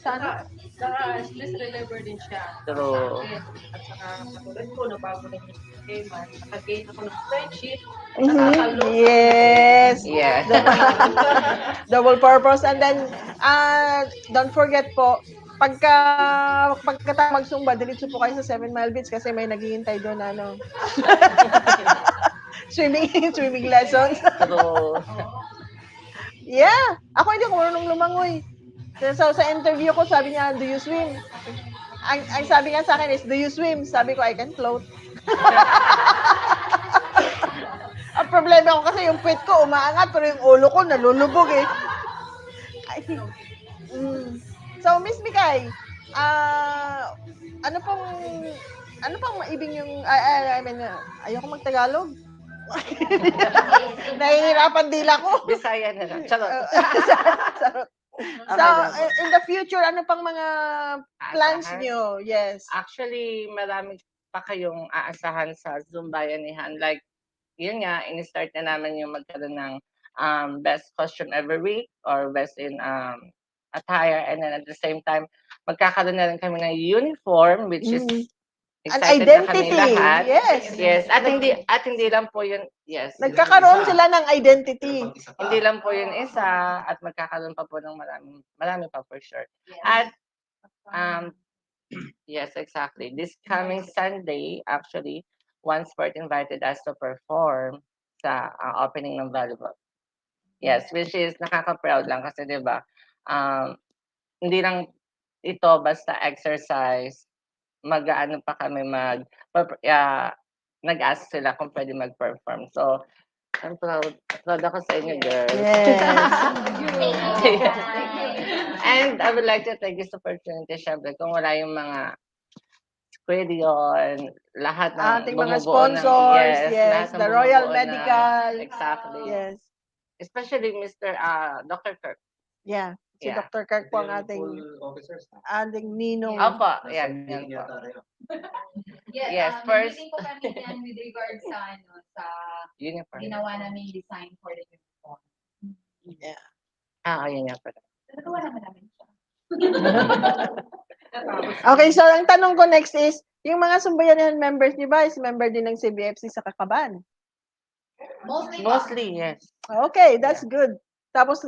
Sana? Stress reliever din siya. True. At saka katulad ko, nabago na yung Cayman. Nakagain ako ng friendship. Yes. Yeah. Double purpose. And then, don't forget po, pagka tayo magsumba, diretso po kayo sa 7 Mile Beach kasi may naghihintay doon, swimming lessons. True. Yeah. Ako hindi ako marunong lumangoy. So, sa interview ko, sabi niya, do you swim? Ang sabi nga sa akin is, do you swim? Sabi ko, I can float. Ang problema ko kasi yung puwet ko umaangat, pero yung ulo ko nalulubog eh. So, Miss Micai, ano pong maibig yung, I mean, ayoko mag-Tagalog. Nahihirapan dila ko. Bisaya na lang. Charot. So, in the future, ano pang mga plans Aasahan? nyo? Yes. Actually, marami pa kayong aasahan sa Zumbayanihan. Like, yun nga, in-start na namin yung magkaroon ng best costume every week or best in attire. And then at the same time, magkakaroon na rin kami ng uniform, which is An excited na kami identity. lahat. Yes. Yes. At hindi lang po yun, yes. Nagkakaroon sila ng identity. Hindi lang po yun isa at magkakaroon pa po ng marami pa for sure. At yes, exactly. This coming Sunday, actually, one sport invited us to perform sa opening ng volleyball. Yes, which is nakaka-proud lang kasi 'di ba? Hindi lang ito basta exercise, mag-aano pa kami nag-ask sila kung pwede mag-perform. So, I'm proud. Proud ako sa inyo, girls. Yes. And I would like to take this opportunity, syempre, kung wala yung mga squid yun, lahat ng Ating mga bumubuo ng, sponsors, yes, yes, lahat ng the Royal bumubuo Medical. exactly. Yes. Especially Mr. Dr. Kirk. Yeah. Si Yeah. Dr. Kirk po ang ating ninong. Opo, yan po. Yes, first- Nag-meeting po kami yan with regards sa Uniform. ginawa namin design for the uniform. Yeah. Ayun nga pala. Nagawa naman namin siya. Okay, so ang tanong ko next is, yung mga Zumbayanihan members niyo ba is member din ng CBFC sa Kakaban? Mostly, yes. Okay, that's good. Tapos,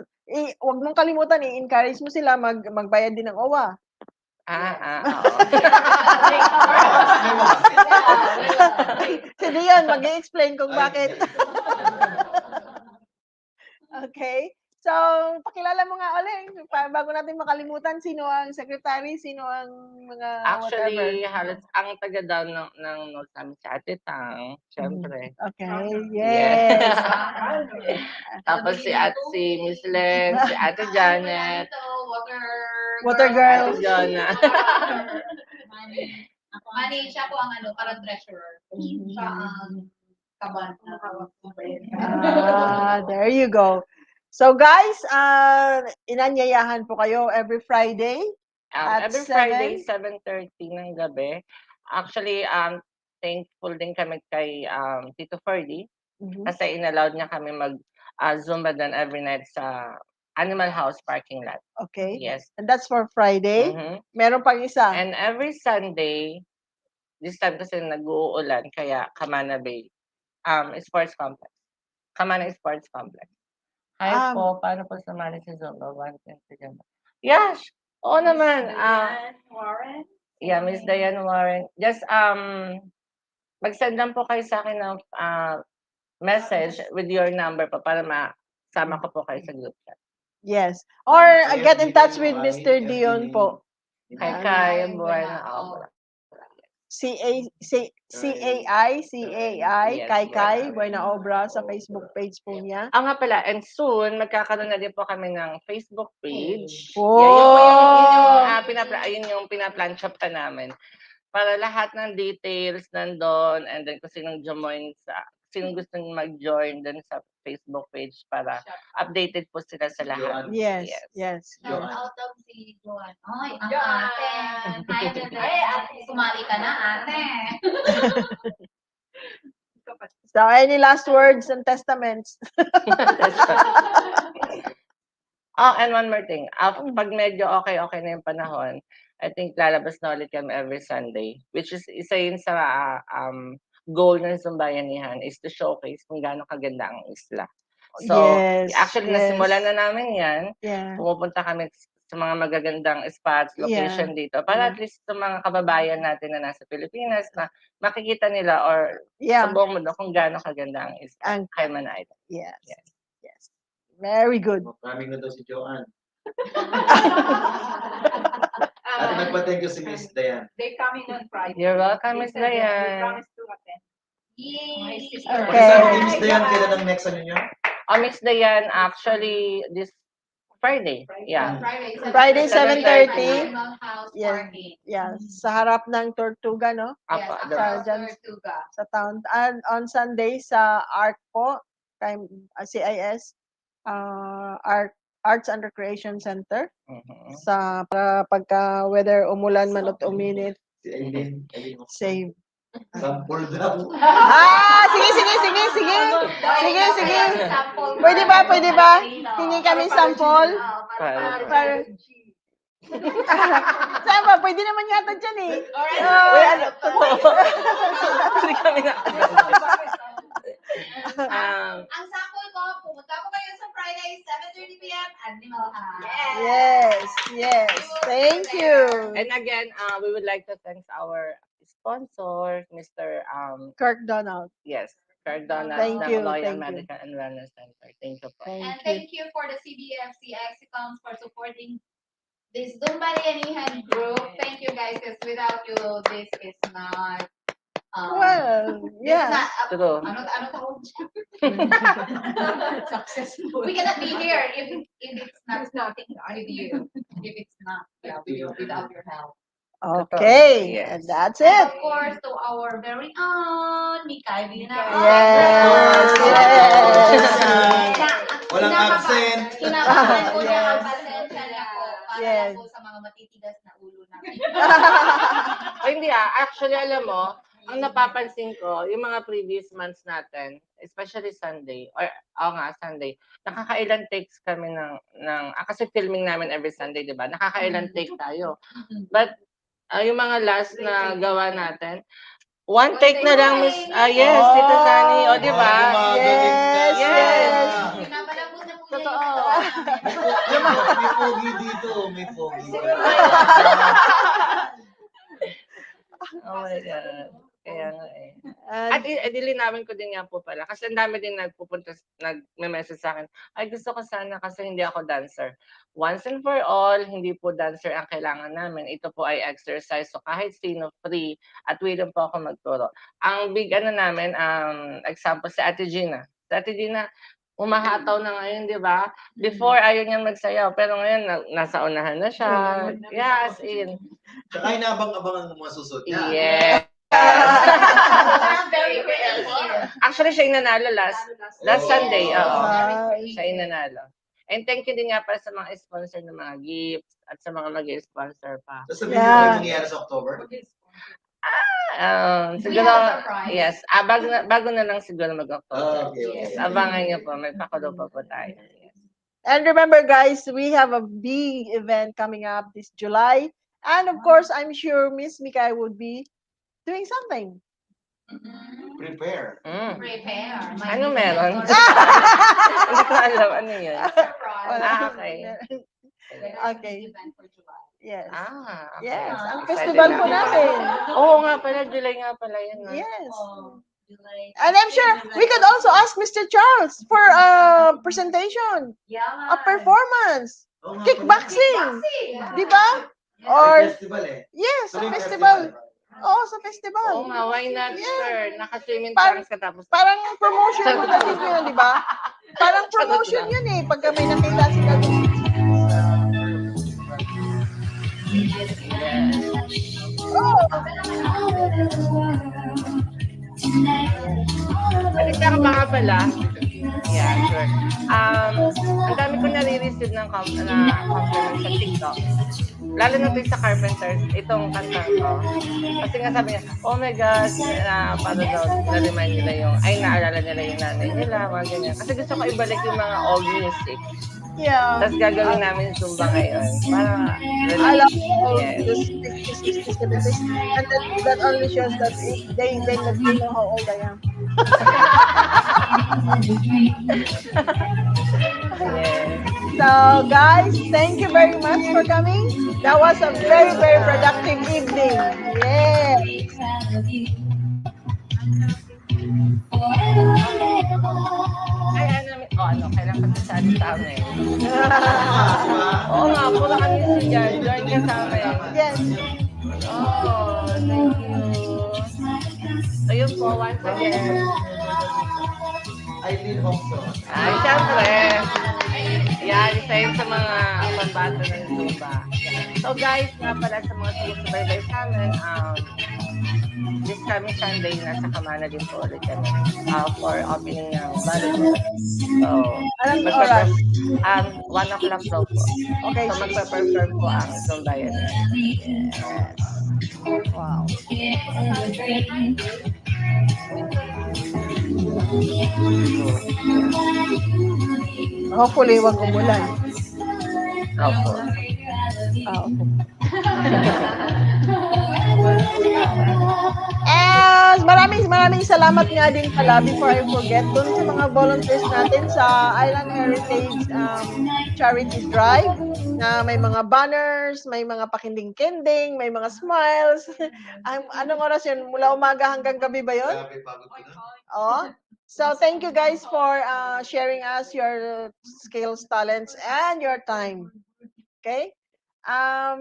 huwag mong kalimutan, i-encourage mo sila magbayad din ng OWA. Oo. Si Dion, mag-i-explain kung bakit. Okay. So, pakilala mo nga ulit, bago natin makalimutan, sino ang secretary, sino ang mga whatever. Actually, halos ang taga daw ng notes namin si Ate Tang, syempre. Okay, yes. Tapos si Miss Len, si Ate Janet, Water girl. Ate Jonna. Mani, siya po ang parang treasurer. Siya ang kaban. There you go. So guys, inanyayahan po kayo every Friday. At Every Friday, 7:30 ng gabi. Actually, thankful din kami kay Tito Ferdy kasi inallowed niya kami mag-Zumba doon every night sa Animal House parking lot. Okay. Yes. And that's for Friday. Meron pang isa. And every Sunday, this time kasi nag-uulan, kaya Kamana Bay, Sports Complex. Kamana Sports Complex. Hi po, paano po sumali sa Zumba? Yes! Oo naman. Warren? Yeah, Miss Diane Warren. Just, mag-send lang po kayo sa akin ng message with your number po para masama ko po kayo sa group chat. Yes. Or get in touch with Mr. Dion po. Kay Buenaobra. CAI, Yes, Kai, Buenaobra sa Facebook page po niya. Nga pala, and soon, magkakaroon na din po kami ng Facebook page. Oh. Yeah, yun yung pinaplansya pa namin. Para lahat ng details nandun, and then kung sinong gusto mag-join dun sa Facebook page para updated po sila sa lahat. Yes. Shout out of si Joan. Ay, ang ate. Hi, ate. Sumali ka na, ate. So, any last words and testaments? And one more thing. Pag medyo okay na yung panahon, I think lalabas na ulit kami every Sunday, which is isa yun sa goal ng Zumbayanihan is to showcase kung gaano kaganda ang isla. So, actually, nasimulan na namin yan. Yeah. Pumupunta kami sa mga magagandang spots, location dito, para at least sa mga kababayan natin na nasa Pilipinas na makikita nila or sa buong mundo kung gaano kaganda ang isla, Cayman Island. Yes. Very good. Maraming na daw si Joanne. At nagpa-thank you si Miss Dayan. They coming on Friday. You're welcome, Miss They Dayan. promise to attend. Yay! Okay. Miss Dayan, kailan ang next ano niyo? Miss Dayan, actually, this Friday. Yeah. Friday, 7:30. Animal House Yes. parking. Yeah, sa harap ng Tortuga, no? Yes, Apa, Tortuga. Sa town. And on Sunday, sa ARC po, CIS, ARC Arts and Recreation Center. Mhm. Para pagka whether umulan man at uminit, save. Sample daw. Sige. Pwede ba? Hingi kami sample. Para Saan ba? Pwede naman yata dyan eh. Uy, ano? Hindi kami na. Ang sample ko, pumunta po kayo sa Friday, 7:30 p.m. Animal House. Yes. Thank you. And again, we would like to thank our sponsor, Mr. Kirk Donald. Yes, Cardona Thank ng you, Loyal thank you. Medical and Wellness Center. Thank you po. And thank you for the CBFC Exicons for supporting this Zumbayanihan group. Thank you guys, because without you, this is not Well, this is yeah. not True. ano tawag dyan? Successful. We cannot be here if it's not starting with you. If it's not without your help. Okay. Yes. And that's And it. of course, to our very own Micai Yes. Walang absent. Kinabahan ko niya Yes. ang pasensya niya po para Yes. lang po sa mga matitigas na ulo namin. Hindi actually alam mo, ang napapansin ko, yung mga previous months natin, especially Sunday, or Sunday, nakakailan takes kami kasi filming namin every Sunday, di ba? Nakakailan take tayo. But yung mga last na gawa natin, one take na lang, Miss, yes, Tita Sunny, o di ba? Yes. Pinapalabot na po niya Totoo. yung May pogi dito. May pogi. Oh my God. Kaya nga eh. And At dilinawin ko din nga po pala. Kasi ang dami din nagme-message sa akin. Ay, gusto ko sana kasi hindi ako dancer. Once and for all, hindi po dancer ang kailangan namin. Ito po ay exercise. So kahit sino free at willing po ako magturo. Ang big namin, example, si Ate Gina. Si Ate Gina, umahataw na ngayon, di ba? Before, ayaw niyang magsayaw. Pero ngayon, nasa unahan na siya. Yes, in. Tsaka inabang-abangan ng mga susunod niya. Yes. very creative. Actually, siya yung nanalo last Sunday. Oo. Nice. Siya yung nanalo. And thank you din nga pala sa mga sponsor ng mga gifts at sa mga mag-sponsor pa. Tapos sabihin Yeah. mo, ano mangyayari sa October? Siguro, have a surprise. yes. Bago na lang siguro mag-October. Okay. Yes, abangan niyo po. May pakulo pa po tayo. Yes. And remember, guys, we have a big event coming up this July. And of course, I'm sure Miss Micai would be doing something. Prepare. Prepare. Ano meron? Hindi ko alam. Ano yun? Surprise. Okay. Okay. Event for July. Yes. Okay. Yes. Ang Excited festival na po ako. natin. Oo nga pala. July nga pala yun. Yes. July. And I'm sure we could also ask Mr. Charles for a presentation, Yeah. a performance, Oo nga, kickboxing. Kickboxing. Di ba? May Or, festival eh. yes, sa Tuloy festival. Oo, sa Oo festival. nga. Why not, Yeah. sir? Naka-swimming Parang- trunks ka tapos. Parang promotion mo natin yun, di ba? Parang promotion yun eh, pagka may nakita sila doon. Balita ka ba nga pala? Yeah, sure. Ang dami ko nare-receive ng compliment sa TikTok. Lalo na din sa Carpenters, itong kanta ko. Kasi nga sabi niya, oh my gosh, para daw na-remind nila naalala nila yung nanay nila, mga ganyan. Kasi gusto ko ibalik yung mga old music. Yeah. Tapos gagawin namin yung Zumba ngayon. Para, I love all yes. this 50s, 60s, 70s. And that only shows that they know how old I am. Yes. So, guys, thank you very much for coming. That was a very, very productive evening. Yes. Ay, kailan kasi sa atin sa amin. Oo nga, puro kami dyan. Join ka sa amin. Yes. Oh, thank you. Ayun po, once again. Eileen Hongso. Ay, syempre. Yan, isa yun sa mga pambata ng Zumba. So guys, nga pala sa mga sumusubaybay sa amin, this coming Sunday, nasa Kamana din po ulit kami for opening ng Valentine. So, Anong oras? 1 o'clock daw po. Okay, So, sige. magpe-perform po ang Zumbayanihan. Yes. Wow. Hopefully, wag umulan. Opo. Okay. And maraming salamat nga din pala before I forget dun sa mga volunteers natin sa Island Heritage Charity Drive na may mga banners, may mga pakinding-kinding, may mga smiles. Anong oras yun? Mula umaga hanggang gabi ba yun? Grabe, pagod ko na. Oh. So thank you guys for sharing us your skills, talents, and your time. Okay?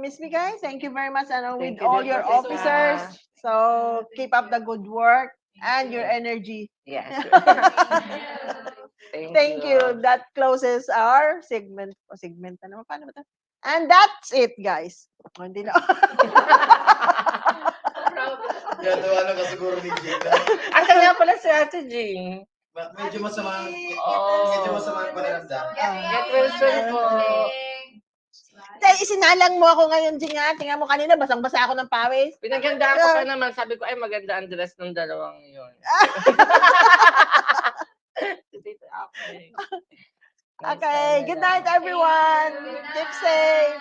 Miss Micai, thank you very much, and with Thank you all din your po, Tita. officers. So keep up the good work and your energy. Yes. Thank you. That closes our segment. Segment ano? Paano ba ito? And that's it, guys. Oh, hindi na. Gagawa ka siguro ni Jada. Asa nga pala si Ate Jing? Medyo masama. Oh. Medyo masama ang pakiramdam. Get well soon po. Isinalang mo ako ngayon, Jinga. Tingnan mo kanina, basang-basa ako ng pawis. Pinaganda ako pa naman. Sabi ko, ay maganda ang dress ng dalawang yun. Okay, good night, everyone. Keep safe.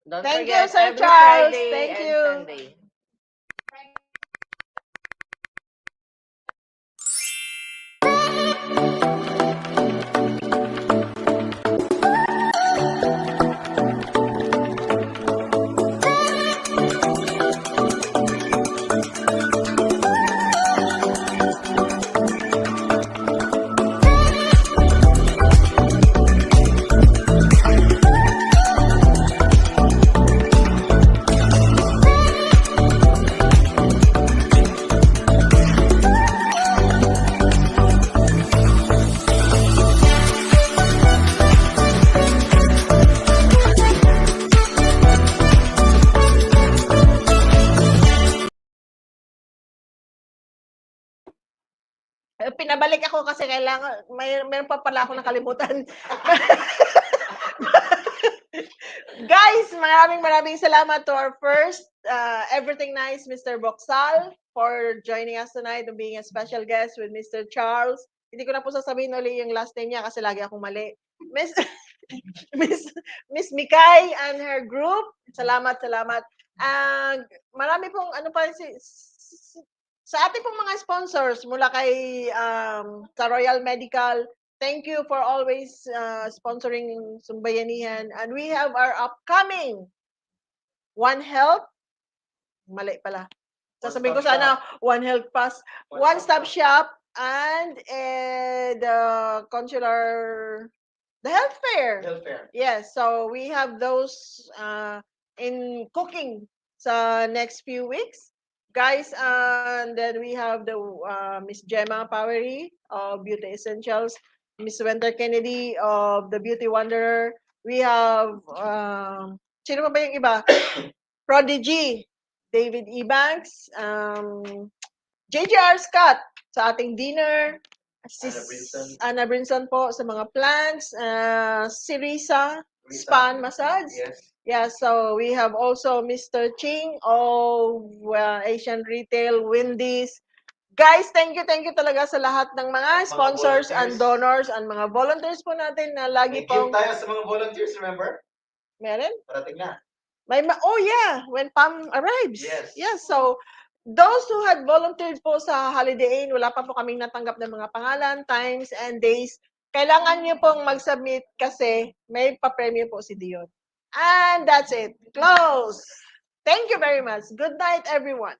Don't Thank you, forget, Sir every Charles. Friday Thank and you. Sunday. Pinabalik ako kasi kailangan, mayroon pa pala ako nakalimutan. Guys, maraming salamat to our first Everything Nice, Mr. Boxall, for joining us tonight and being a special guest with Mr. Charles. Hindi ko na po sasabihin ulit yung last name niya kasi lagi akong mali. Miss Micai and her group, salamat. Marami pong sa ating pong mga sponsors mula kay sa Royal Medical, thank you for always sponsoring Zumbayanihan. And we have our upcoming One Health. Mali pala. Sasabihin ko sana One Health Pass. One Stop Shop and the consular, the health fair. Yes, so we have those in cooking sa next few weeks. Guys, and then we have the Miss Gemma Powery of Beauty Essentials, Miss Winter Kennedy of the Beauty Wanderer. We have, sino pa ba yung iba? Prodigy, David Ebanks, JJR Scott sa ating dinner, Anna Brinson po sa mga plants, si Risa, Span Massage. Yeah, so we have also Mr. Ching of Asian Retail, Wendy's. Guys, thank you talaga sa lahat ng mga sponsors and donors and mga volunteers po natin na lagi pong... Thank you tayo sa mga volunteers, remember? Meron? Parating na. Oh yeah, when Pam arrives. Yes. Yes, so those who had volunteered po sa Holiday Inn, wala pa po kaming natanggap ng mga pangalan, times, and days. Kailangan nyo pong mag-submit kasi may pa-premium po si Dion. And that's it. Close. Thank you very much. Good night, everyone.